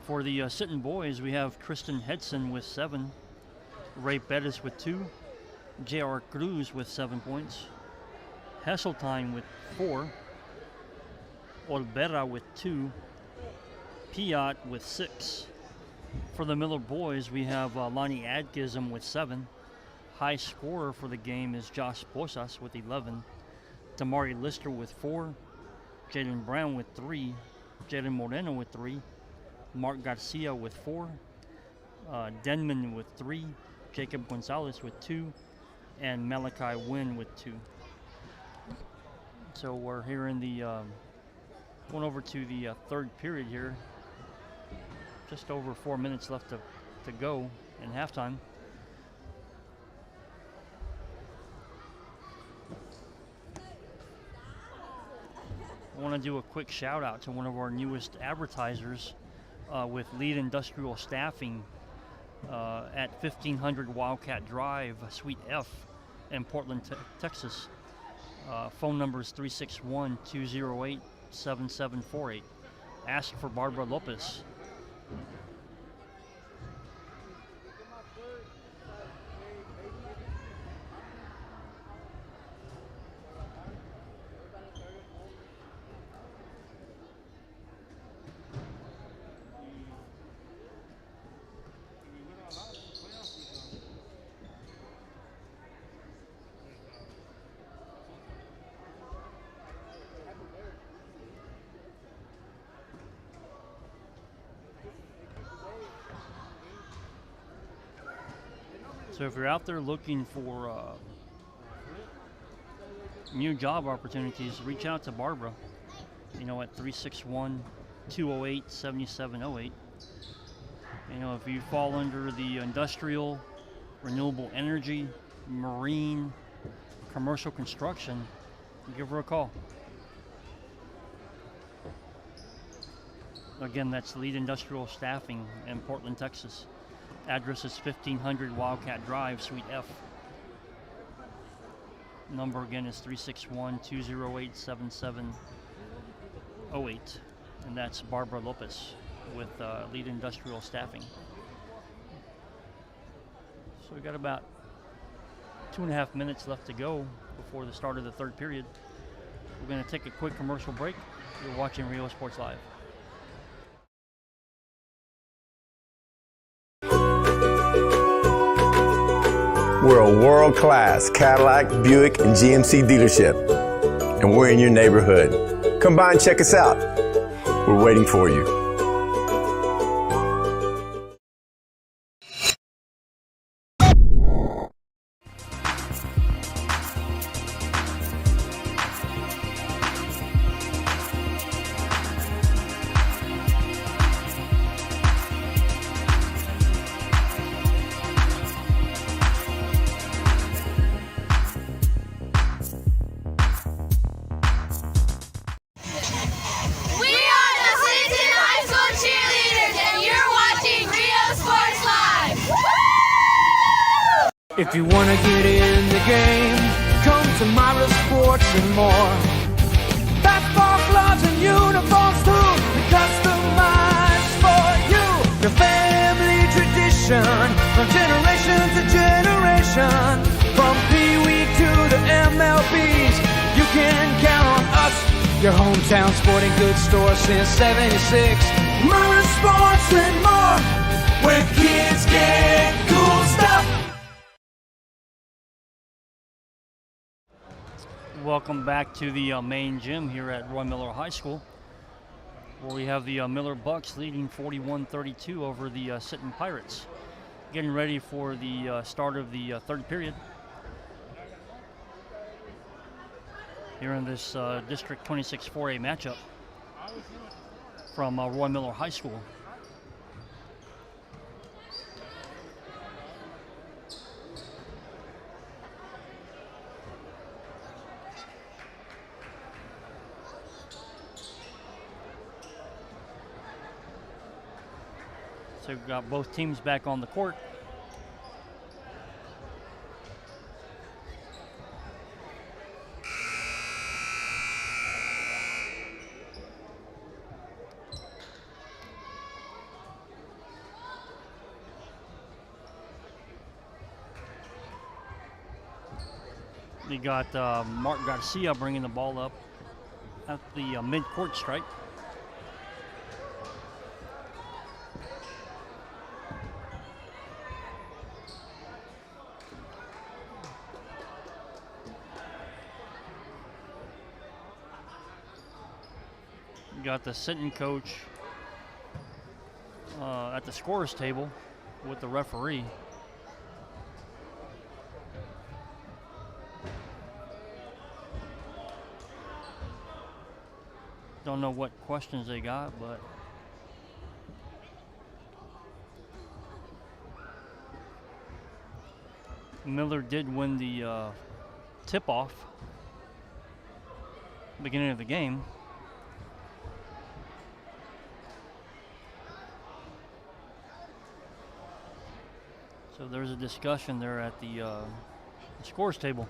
For the Sinton boys, we have Kristen Hedson with 7, Ray Bettis with 2, J.R. Cruz with 7 points, Hesseltine with 4, Olvera with 2, Piat with 6. For the Miller boys, we have Lonnie Adkism with 7. High scorer for the game is Josh Posas with 11, Tamari Lister with 4, Jalen Brown with 3, Jalen Moreno with 3, Mark Garcia with 4, Denman with 3, Jacob Gonzalez with 2, and Malachi Wynn with 2. So we're here in the going over to the third period here. Just over 4 minutes left to go in halftime. I want to do a quick shout out to one of our newest advertisers with Lead Industrial Staffing at 1500 Wildcat Drive, Suite F in Portland, Texas. Phone number is 361-208-7748. Ask for Barbara Lopez. So if you're out there looking for new job opportunities, reach out to Barbara, at 361-208-7708. If you fall under the industrial, renewable energy, marine, commercial construction, give her a call. Again, that's Lead Industrial Staffing in Portland, Texas. Address is 1500 Wildcat Drive, Suite F. Number again is 361-208-7708. And that's Barbara Lopez with Lead Industrial Staffing. So we've got about 2.5 minutes left to go before the start of the third period. We're going to take a quick commercial break. You're watching Rio Sports Live. We're a world-class Cadillac, Buick, and GMC dealership, and we're in your neighborhood. Come by and check us out. We're waiting for you. If you wanna get in the game, come to Myra Sports and More. Basketball gloves and uniforms too, customized for you. Your family tradition, from generation to generation, from Pee Wee to the MLBs, you can count on us. Your hometown sporting goods store since '76. Myra Sports and More, where kids get cool stuff. Welcome back to the main gym here at Roy Miller High School, where we have the Miller Bucks leading 41-32 over the Sinton Pirates. Getting ready for the start of the third period here in this District 26 4A matchup from Roy Miller High School. So we've got both teams back on the court. You got Mark Garcia bringing the ball up at the mid-court stripe. Got the Sinton coach at the scorer's table with the referee. Don't know what questions they got, but Miller did win the tip-off beginning of the game. So there's a discussion there at the scores table.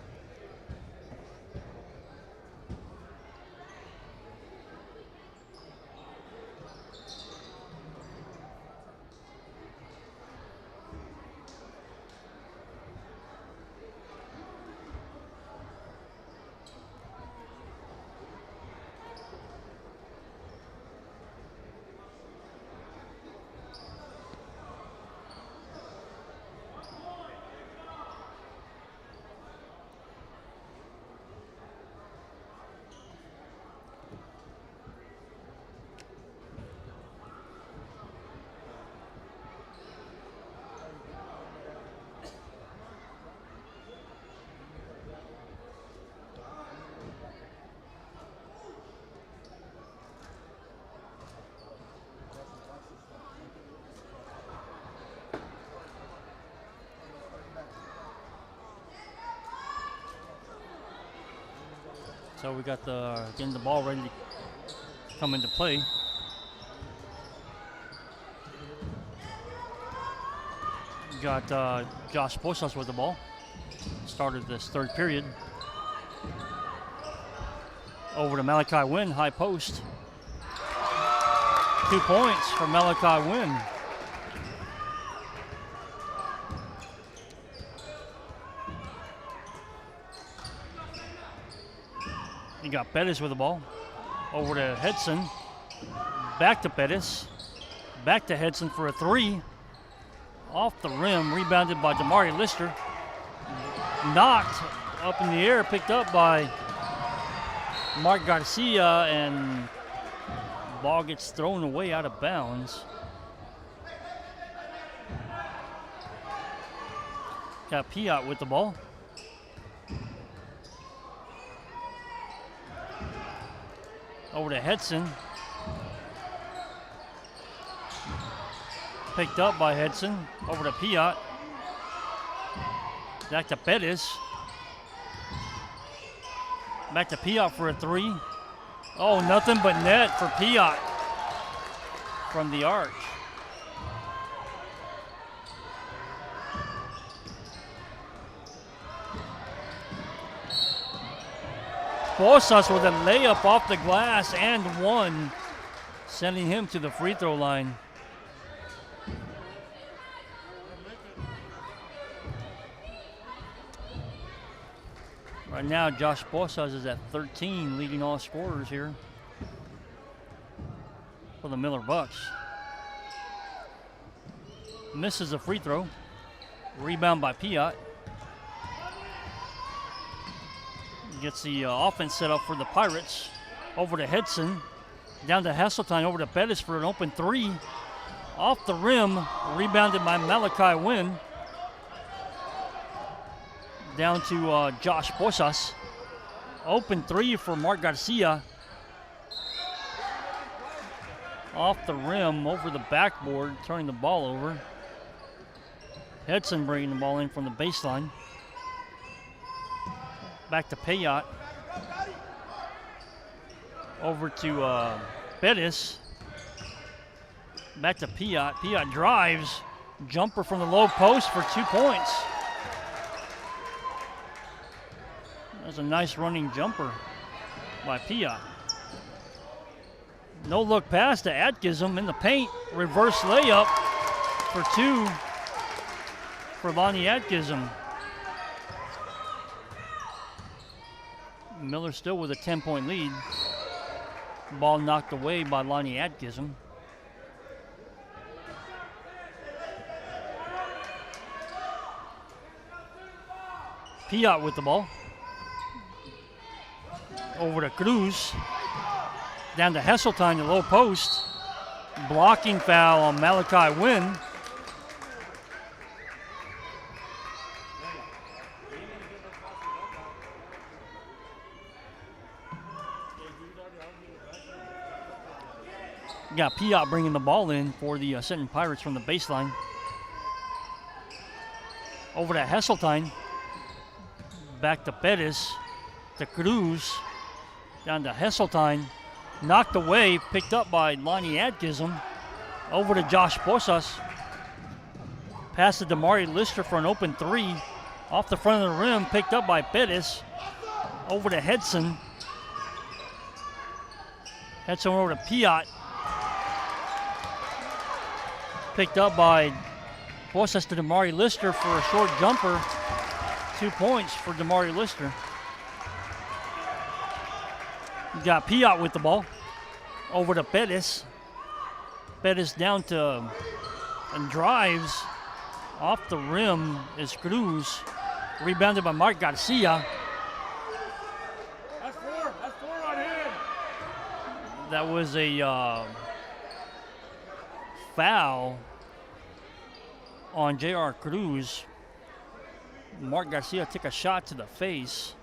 So we got getting the ball ready to come into play. Got Josh Posas with the ball. Started this third period. Over to Malachi Wynn, high post. 2 points for Malachi Wynn. You got Pettis with the ball. Over to Hedson. Back to Pettis. Back to Hedson for a three. Off the rim, rebounded by Damari Lister. Knocked up in the air, picked up by Mark Garcia, and ball gets thrown away out of bounds. Got Piot with the ball. Over to Hedson. Picked up by Hedson. Over to Piot. Back to Pettis. Back to Piot for a three. Oh, nothing but net for Piot from the arch. Bosas with a layup off the glass and one, sending him to the free throw line. Right now, Josh Bosas is at 13, leading all scorers here for the Miller Bucks. Misses a free throw. Rebound by Piot. Gets the offense set up for the Pirates. Over to Hedson. Down to Heseltine. Over to Bettis for an open three. Off the rim. Rebounded by Malachi Wynn. Down to Josh Bosas. Open three for Mark Garcia. Off the rim, over the backboard, turning the ball over. Hedson bringing the ball in from the baseline. Back to Payot. Over to Bettis. Back to Piot. Piot drives. Jumper from the low post for 2 points. That's a nice running jumper by Piot. No look pass to Atkinson in the paint. Reverse layup for 2 for Lonnie Atkinson. Miller still with a 10-point lead. Ball knocked away by Lonnie Atkinson. Piot with the ball. Over to Cruz. Down to Heseltine, the low post. Blocking foul on Malachi Wynn. Got Piot bringing the ball in for the Sinton Pirates from the baseline. Over to Heseltine. Back to Bettis. To Cruz. Down to Heseltine. Knocked away, picked up by Lonnie Atkinson. Over to Josh Bosas. Pass to Damari Lister for an open three. Off the front of the rim, picked up by Bettis. Over to Hedson. Hedson over to Piot. Picked up by Bosas to Damari Lister for a short jumper. 2 points for Damari Lister. You got Piot with the ball. Over to Bettis. Bettis down to and drives. Off the rim is Cruz. Rebounded by Mark Garcia. That's four on him. That was a foul on J.R. Cruz. Mark Garcia took a shot to the face.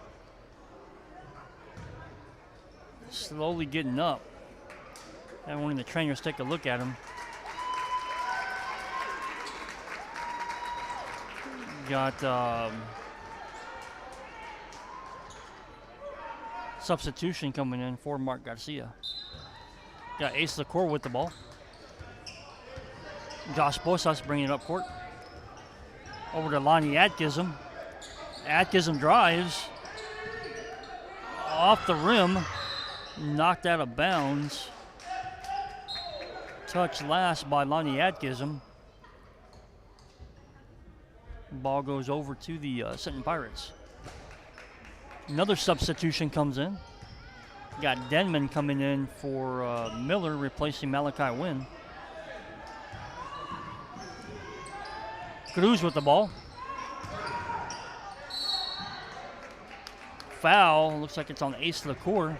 Slowly getting up. And wanting the trainers take a look at him. Got substitution coming in for Mark Garcia. Got Ace LaCour with the ball. Josh Bosas bringing it up court. Over to Lonnie Atkinson. Atkinson drives. Off the rim. Knocked out of bounds. Touch last by Lonnie Atkinson. Ball goes over to the Sinton Pirates. Another substitution comes in. Got Denman coming in for Miller, replacing Malachi Wynn. Cruz with the ball. Foul. Looks like it's on Ace LaCour.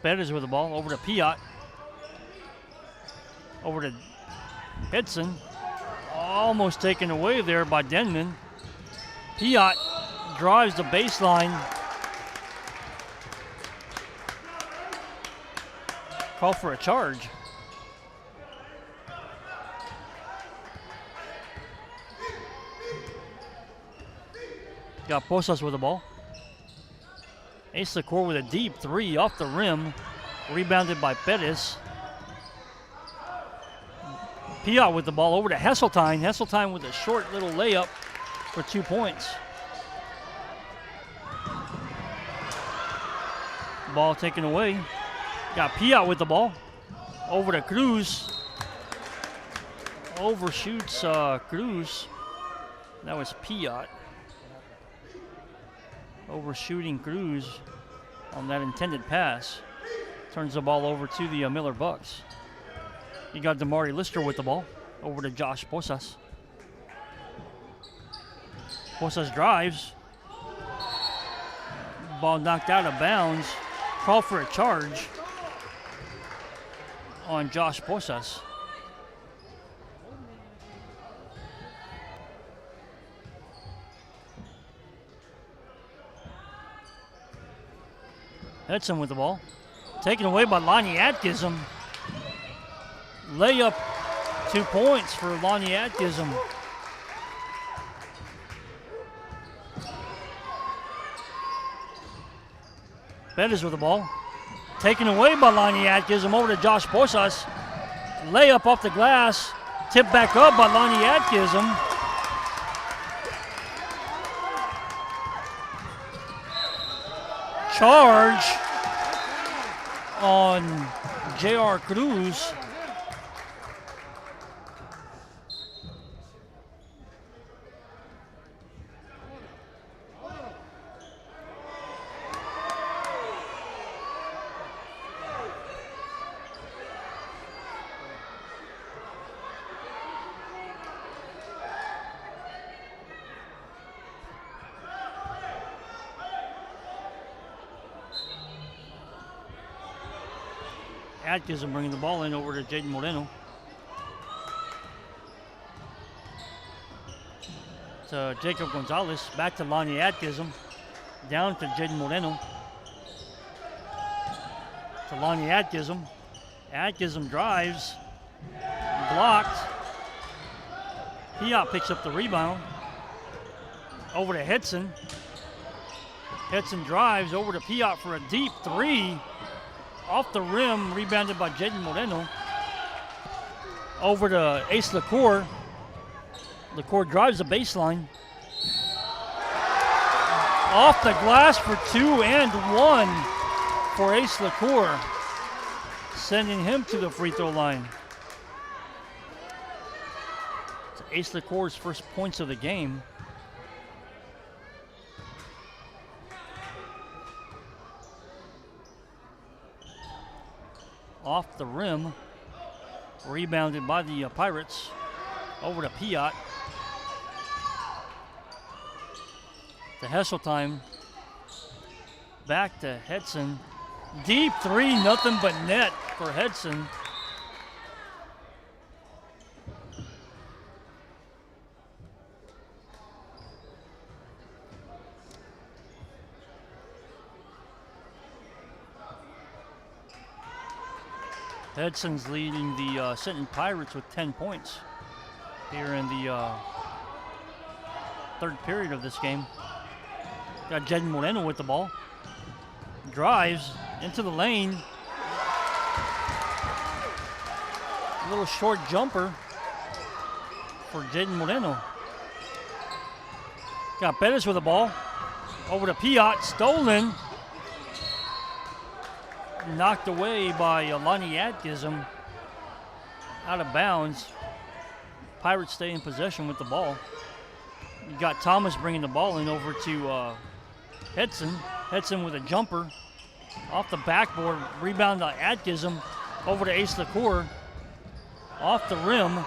Bettis with the ball. Over to Piot. Over to Hedson. Almost taken away there by Denman. Piot drives the baseline. Call for a charge. Got Bosas with the ball. Ace LaCour with a deep three off the rim. Rebounded by Pettis. Piot with the ball over to Hesseltine. Hesseltine with a short little layup for 2 points. Ball taken away. Got Piot with the ball. Over to Cruz. Overshoots Cruz. That was Piot. Overshooting Cruz on that intended pass. Turns the ball over to the Miller Bucks. You got Damari Lister with the ball. Over to Josh Posas. Posas drives. Ball knocked out of bounds. Call for a charge on Josh Posas. Edson with the ball. Taken away by Lonnie Atkinson. Layup, 2 points for Lonnie Atkinson. Pettis with the ball. Taken away by Lonnie Atkinson over to Josh Posas. Layup off the glass. Tipped back up by Lonnie Atkinson. Charge on J.R. Cruz. Atkinson bringing the ball in over to Jaden Moreno. To Jacob Gonzalez, back to Lonnie Atkinson. Down to Jaden Moreno. To Lonnie Atkinson. Atkinson drives. Blocked. Piot picks up the rebound. Over to Hedson. Hedson drives over to Piot for a deep three. Off the rim, rebounded by Jaden Moreno. Over to Ace LaCour. LaCour drives the baseline. Off the glass for 2 and 1 for Ace LaCour. Sending him to the free throw line. It's Ace LaCour's first points of the game. Off the rim, rebounded by the Pirates. Over to Piot. To Hesseltine. Back to Hedson. Deep three, nothing but net for Hedson. Hedson's leading the Sinton Pirates with 10 points here in the third period of this game. Got Jaden Moreno with the ball. Drives into the lane. A little short jumper for Jaden Moreno. Got Pettis with the ball. Over to Piot, stolen. Knocked away by Lonnie Atkinson. Out of bounds. Pirates stay in possession with the ball. You got Thomas bringing the ball in over to Hedson. Hedson with a jumper. Off the backboard. Rebound to Atkinson. Over to Ace LaCour. Off the rim.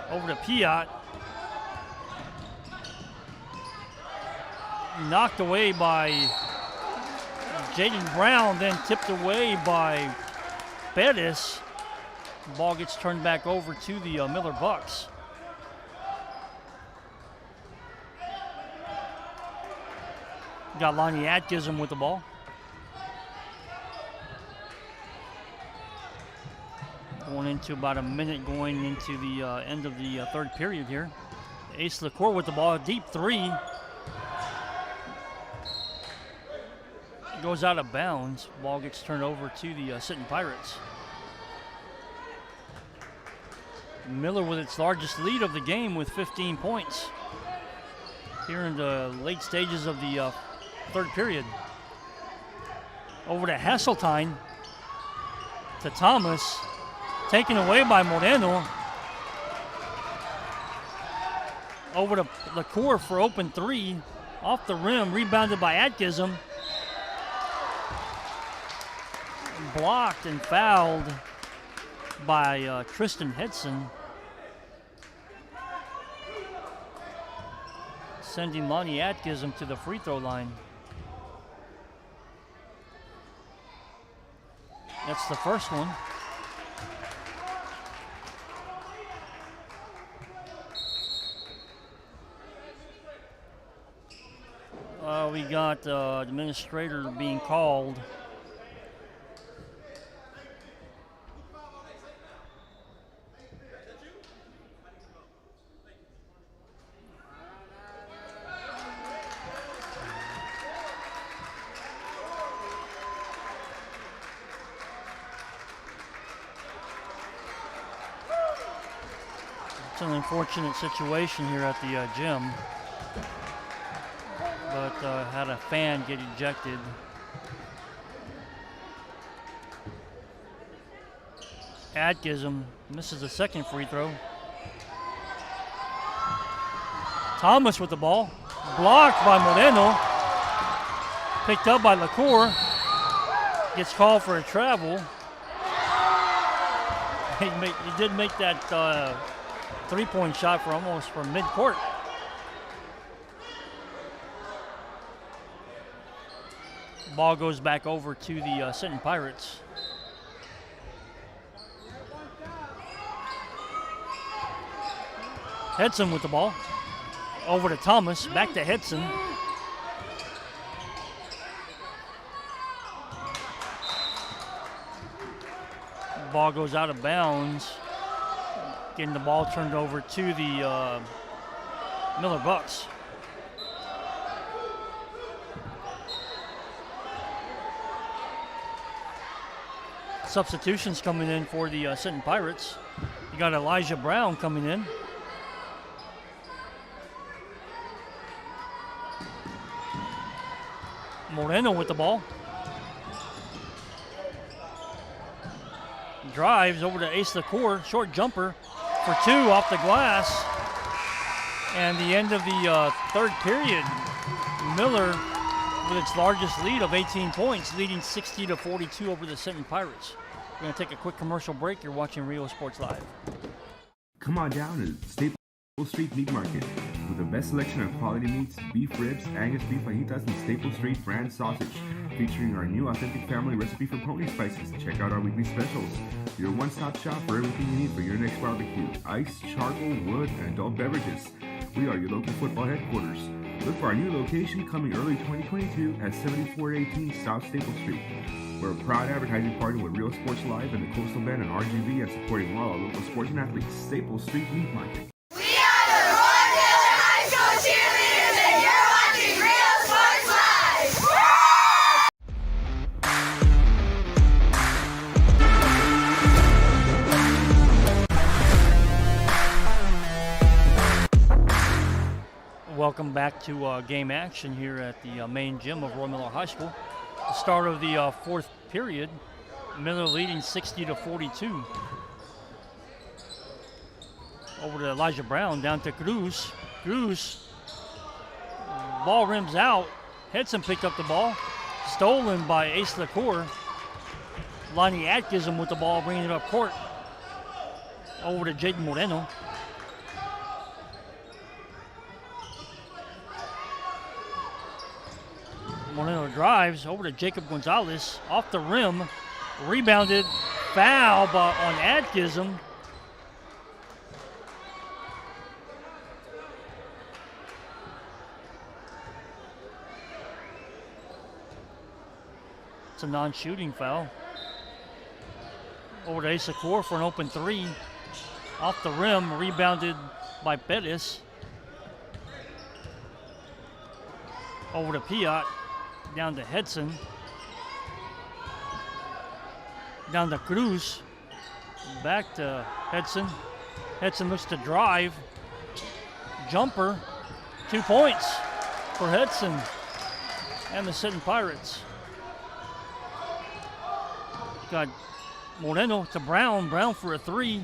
Over to Piot. Knocked away by Jaden Brown, then tipped away by Pettis. The ball gets turned back over to the Miller Bucks. Got Lonnie Atkinson with the ball. Going into about a minute going into the end of the third period here. Ace LaCour with the ball, a deep three. goes out of bounds. Ball gets turned over to the Sinton Pirates. Miller with its largest lead of the game with 15 points here in the late stages of the third period. Over to Hasseltine, to Thomas, taken away by Moreno. Over to LaCour for open three, off the rim, rebounded by Atgism. Blocked and fouled by Tristan Hedson, sending Lonnie Atgism to the free throw line. That's the first one. We got administrator being called. It's an unfortunate situation here at the gym, but had a fan get ejected. Atgism misses the second free throw. Thomas with the ball, blocked by Moreno, picked up by LaCour, gets called for a travel. He did make that three-point shot from mid-court. Ball goes back over to the Sinton Pirates. Hedson with the ball. Over to Thomas, back to Hedson. Ball goes out of bounds. Getting the ball turned over to the Miller Bucks. Substitutions coming in for the Sinton Pirates. You got Elijah Brown coming in. Moreno with the ball. Drives over to Ace LaCour, short jumper for two off the glass. And the end of the third period, Miller with its largest lead of 18 points, leading 60-42 over the Sinton Pirates. We're going to take a quick commercial break. You're watching Rio Sports Live. Come on down to Staple Street Meat Market with the best selection of quality meats, beef ribs, Angus beef fajitas, and Staple Street brand sausage, featuring our new authentic family recipe for pony spices. Check out our weekly specials. Your one-stop shop for everything you need for your next barbecue: ice, charcoal, wood, and adult beverages. We are your local football headquarters. Look for our new location coming early 2022 at 7418 South Staple Street. We're a proud advertising partner with Real Sports Live and the Coastal Bend and RGV, and supporting all our local sports and athletes. Staple Street Meat Market. We are the Roy Miller High School cheerleaders, and you're watching Real Sports Live. Welcome back to game action here at the main gym of Roy Miller High School. The start of the fourth period, Miller leading 60-42. Over to Elijah Brown, down to Cruz. Cruz, ball rims out. Hedson picked up the ball, stolen by Ace LaCour. Lonnie Atgism with the ball, bringing it up court. Over to Jaden Moreno. Moreno drives over to Jacob Gonzalez, off the rim, rebounded, foul on Atgism. It's a non-shooting foul. Over to Ace LaCour for an open three, off the rim, rebounded by Pettis. Over to Piot. Down to Hedson. Down to Cruz. Back to Hedson. Hedson looks to drive. Jumper. 2 points for Hedson and the Sinton Pirates. Got Moreno to Brown. Brown for a 3.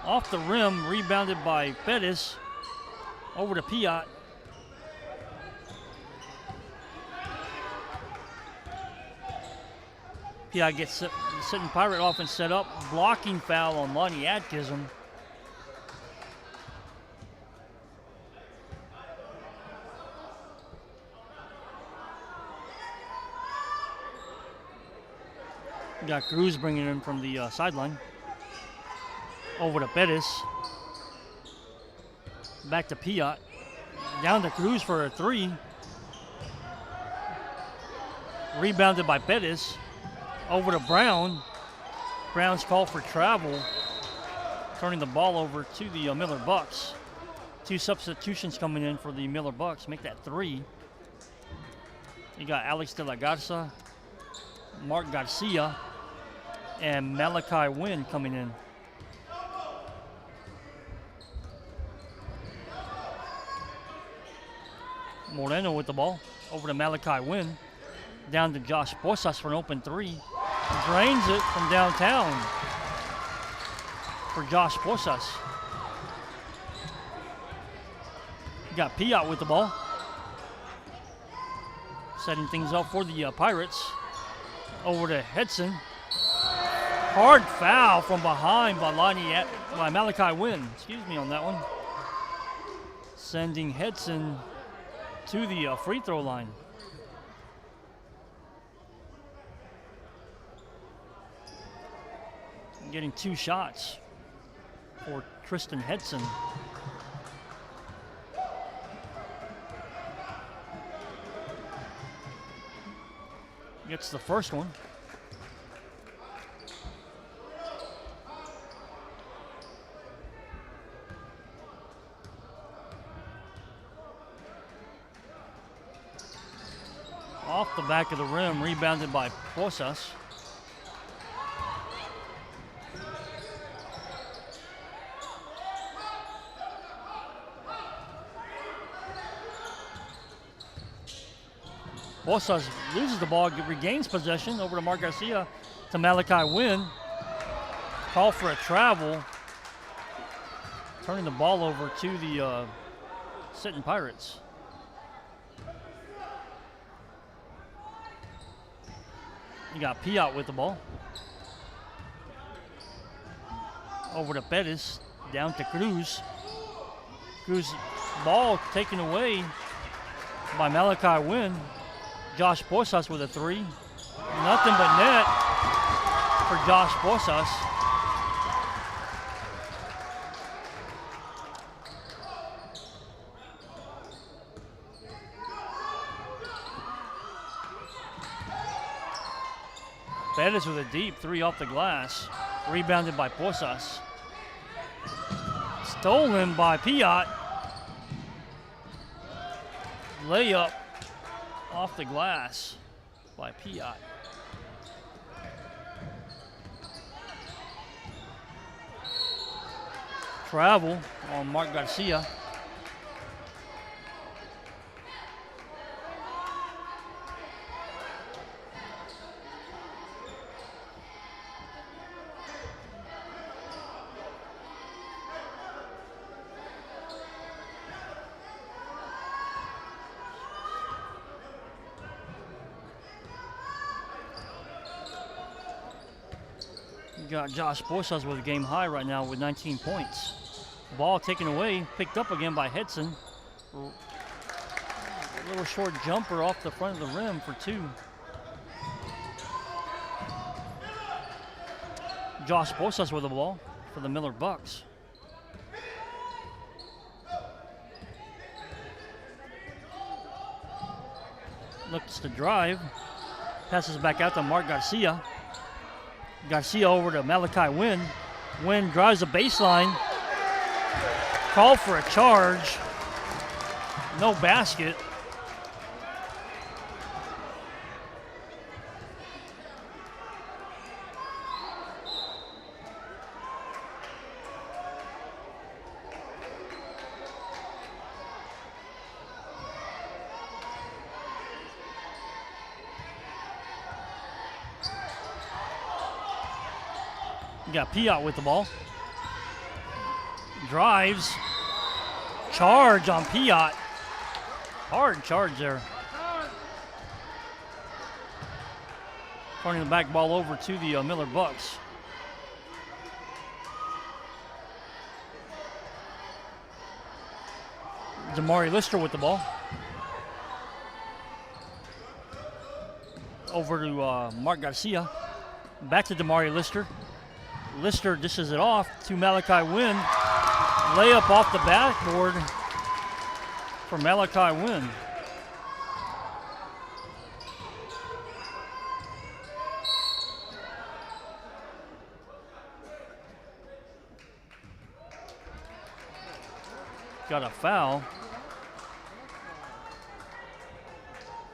Off the rim. Rebounded by Pettis. Over to Piot. Piot gets the Sinton Pirate offense set up. Blocking foul on Lonnie Atkinson. Got Cruz bringing in from the sideline. Over to Pettis. Back to Piot. Down to Cruz for a 3. Rebounded by Pettis. Over to Brown. Brown's called for travel. Turning the ball over to the Miller Bucks. 2 substitutions coming in for the Miller Bucks. Make that 3. You got Alex de la Garza, Mark Garcia, and Malachi Wynn coming in. Moreno with the ball. Over to Malachi Wynn. Down to Josh Posas for an open 3. Drains it from downtown for Josh Posas. You got Piot with the ball. Setting things up for the Pirates. Over to Hedson. Hard foul from behind by Malachi Wynn. Excuse me on that one. Sending Hedson to the free throw line. Getting 2 shots for Tristan Hedson. Gets the first one. Off the back of the rim, rebounded by Posas. Posas loses the ball, regains possession over to Mark Garcia to Malachi Wynn. Call for a travel. Turning the ball over to the Sinton Pirates. You got Piot with the ball. Over to Pettis, down to Cruz. Cruz ball taken away by Malachi Wynn. Josh Posas with a 3. Nothing but net for Josh Posas. Pettis with a deep 3 off the glass. Rebounded by Posas. Stolen by Piot. Layup off the glass by Piot. Travel on Mark Garcia. Got Josh Posas with a game high right now with 19 points. Ball taken away, picked up again by Hedson. A little short jumper off the front of the rim for 2. Josh Posas with the ball for the Miller Bucks. Looks to drive. Passes back out to Mark Garcia. Garcia over to Malachi Wynn. Wynn drives the baseline. Call for a charge. No basket. You got Piot with the ball. Drives. Charge on Piot. Hard charge there. Turning the back ball over to the Miller Bucks. Damari Lister with the ball. Over to Mark Garcia. Back to Damari Lister. Lister dishes it off to Malachi Wynn. Layup off the backboard for Malachi Wynn. Got a foul.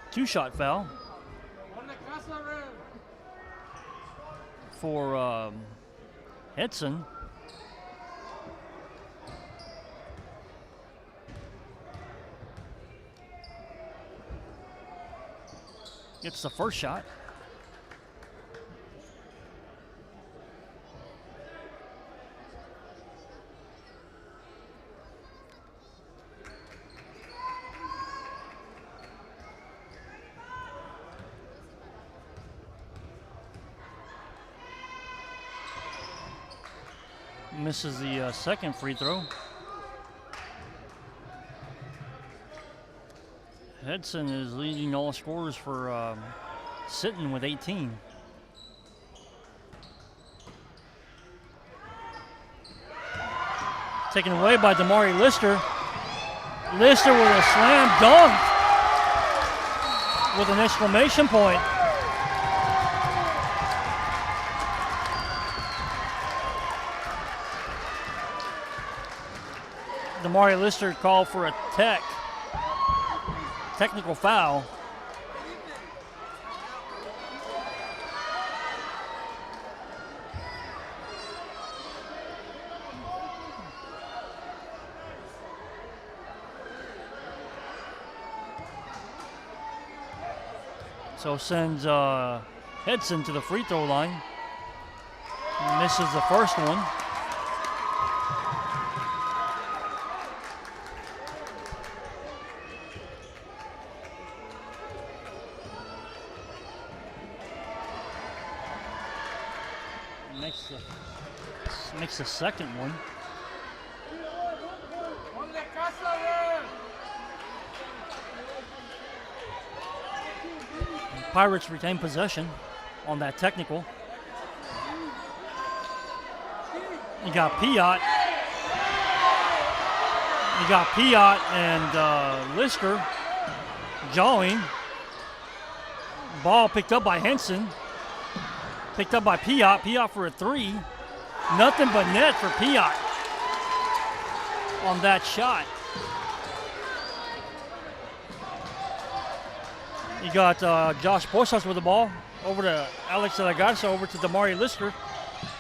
Two-shot foul for Edson. Gets the first shot. Misses the second free throw. Edson is leading all scorers for Sinton with 18. Taken away by Damari Lister. Lister with a slam dunk with an exclamation point. Damari Lister called for a technical foul. So sends Edson to the free throw line. Misses the first one. Makes the second one. And Pirates retain possession on that technical. You got Piot. You got Piot and Lister jawing. Ball picked up by Henson. Picked up by Piot. Piot for a three. Nothing but net for Piot on that shot. You got Josh Posas with the ball. Over to Alex Lagarza, over to Damari Lister.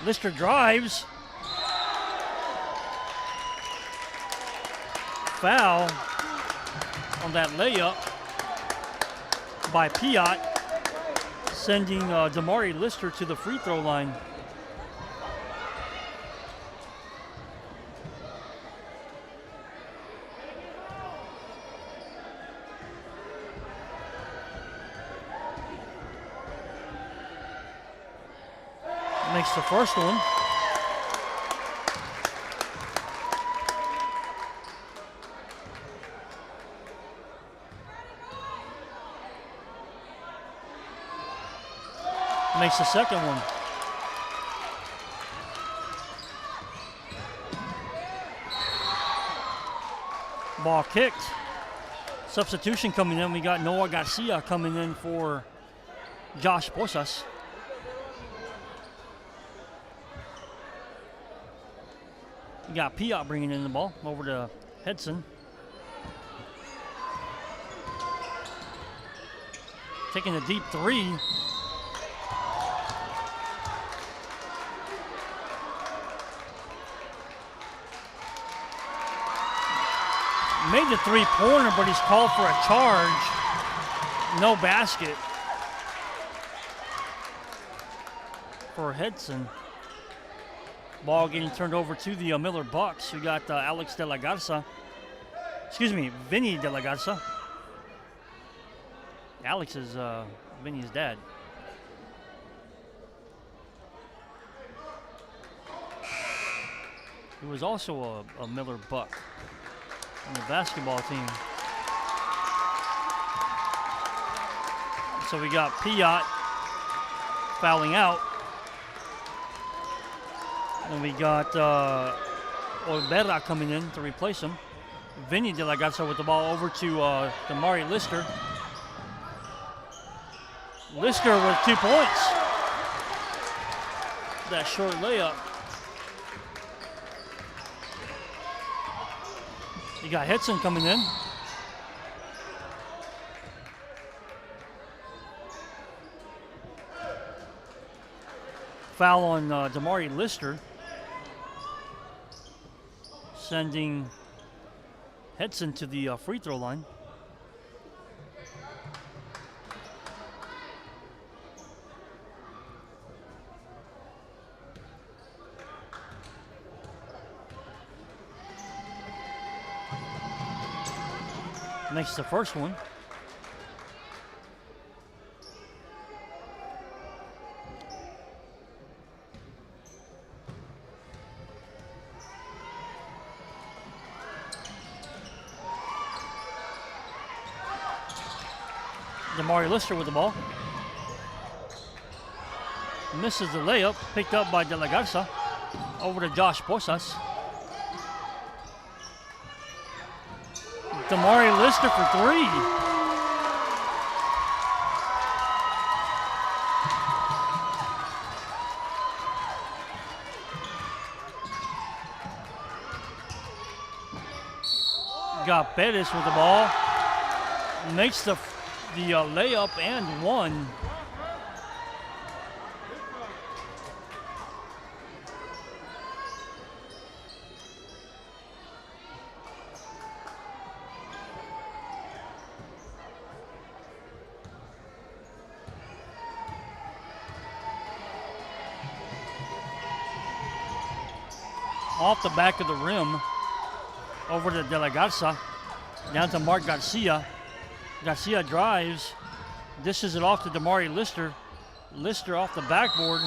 Lister drives. Foul on that layup by Piot, sending Damari Lister to the free throw line. Makes the first one. Makes the second one. Ball kicked. Substitution coming in. We got Noah Garcia coming in for Josh Posas. You got Piot bringing in the ball over to Hedson. Taking a deep three. Made the three-pointer, but he's called for a charge. No basket for Hedson. Ball getting turned over to the Miller Bucks. We got Alex De La Garza. Excuse me, Vinny De La Garza. Alex is Vinny's dad. He was also a Miller Buck on the basketball team. So we got Piot fouling out. And we got Olvera coming in to replace him. Vinny De La Garza with the ball over to Damari Lister. Lister with 2 points. That short layup. You got Hitson coming in. Foul on Damari Lister. Sending Hitson to the free throw line. Makes the first one. Damari Lister with the ball. Misses the layup, picked up by De La Garza. Over to Josh Posas. Damari Lister for 3. Got Pettis with the ball. Makes the layup and one. Off the back of the rim, over to De La Garza, down to Mark Garcia. Garcia drives, dishes it off to Damari Lister. Lister off the backboard.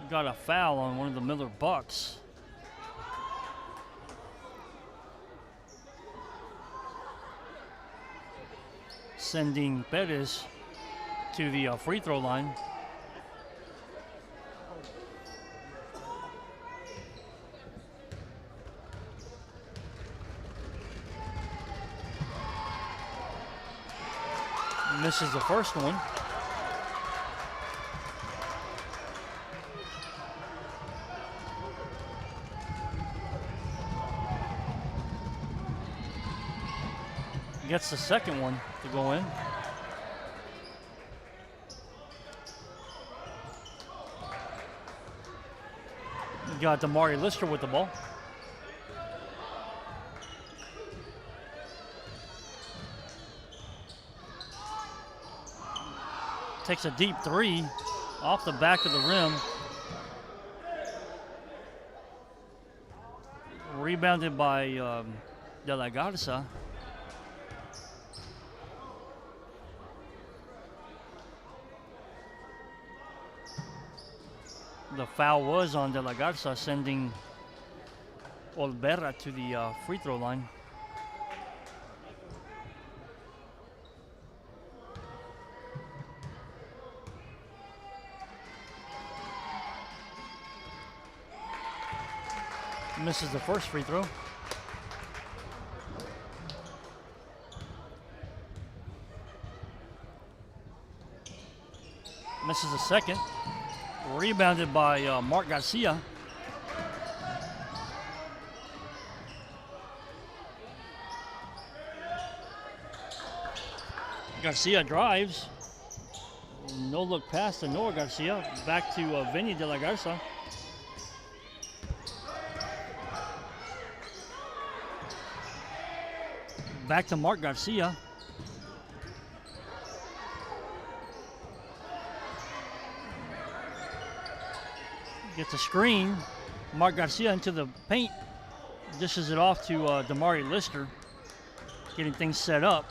Got a foul on one of the Miller Bucks. Sending Perez to the free throw line. Misses the first one. Gets the second one to go in. You got Damari Lister with the ball. Takes a deep three off the back of the rim. Rebounded by De La Garza. The foul was on De La Garza, sending Olvera to the free throw line. Misses the first free throw. Misses the second. Rebounded by Mark Garcia. Garcia drives. No look pass to Noah Garcia. Back to Vinny De La Garza. Back to Mark Garcia. Gets a screen. Mark Garcia into the paint. Dishes it off to Damari Lister. Getting things set up.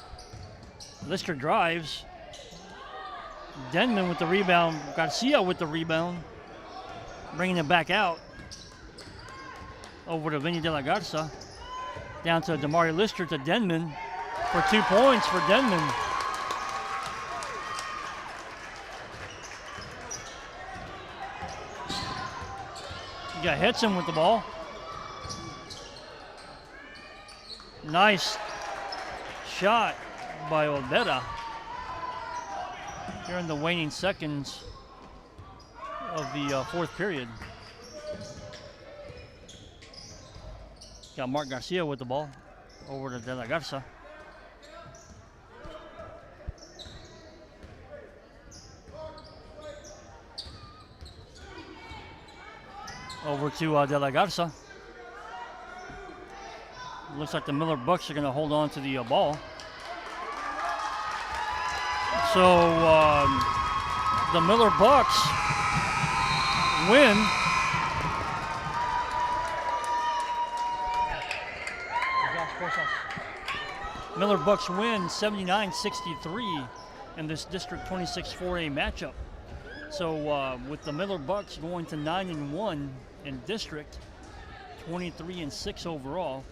Lister drives. Denman with the rebound. Garcia with the rebound. Bringing it back out. Over to Vinny De La Garza. Down to Damari Lister to Denman for 2 points for Denman. You got Hitson with the ball. Nice shot by Olvera. Here in the waning seconds of the fourth period. Got Mark Garcia with the ball over to De La Garza. Over to De La Garza. Looks like the Miller Bucks are going to hold on to the ball. So the Miller Bucks win. Miller Bucks win 79-63 in this District 26 4A matchup. So with the Miller Bucks going to 9-1 in district, 23-6 overall,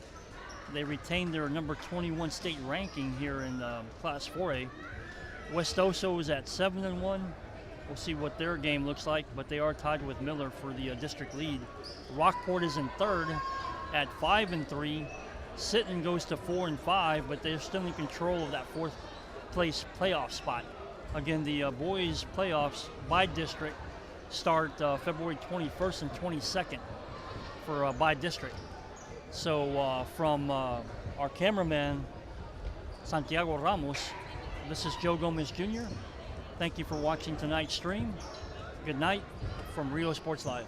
they retain their number 21 state ranking here in Class 4A. West Oso is at 7-1. We'll see what their game looks like, but they are tied with Miller for the district lead. Rockport is in third at 5-3. Sinton goes to 4-5, but they're still in control of that fourth place playoff spot. Again, the boys playoffs by district start February 21st and 22nd for by district. So from our cameraman, Santiago Ramos, this is Joe Gomez Jr. Thank you for watching tonight's stream. Good night from Rio Sports Live.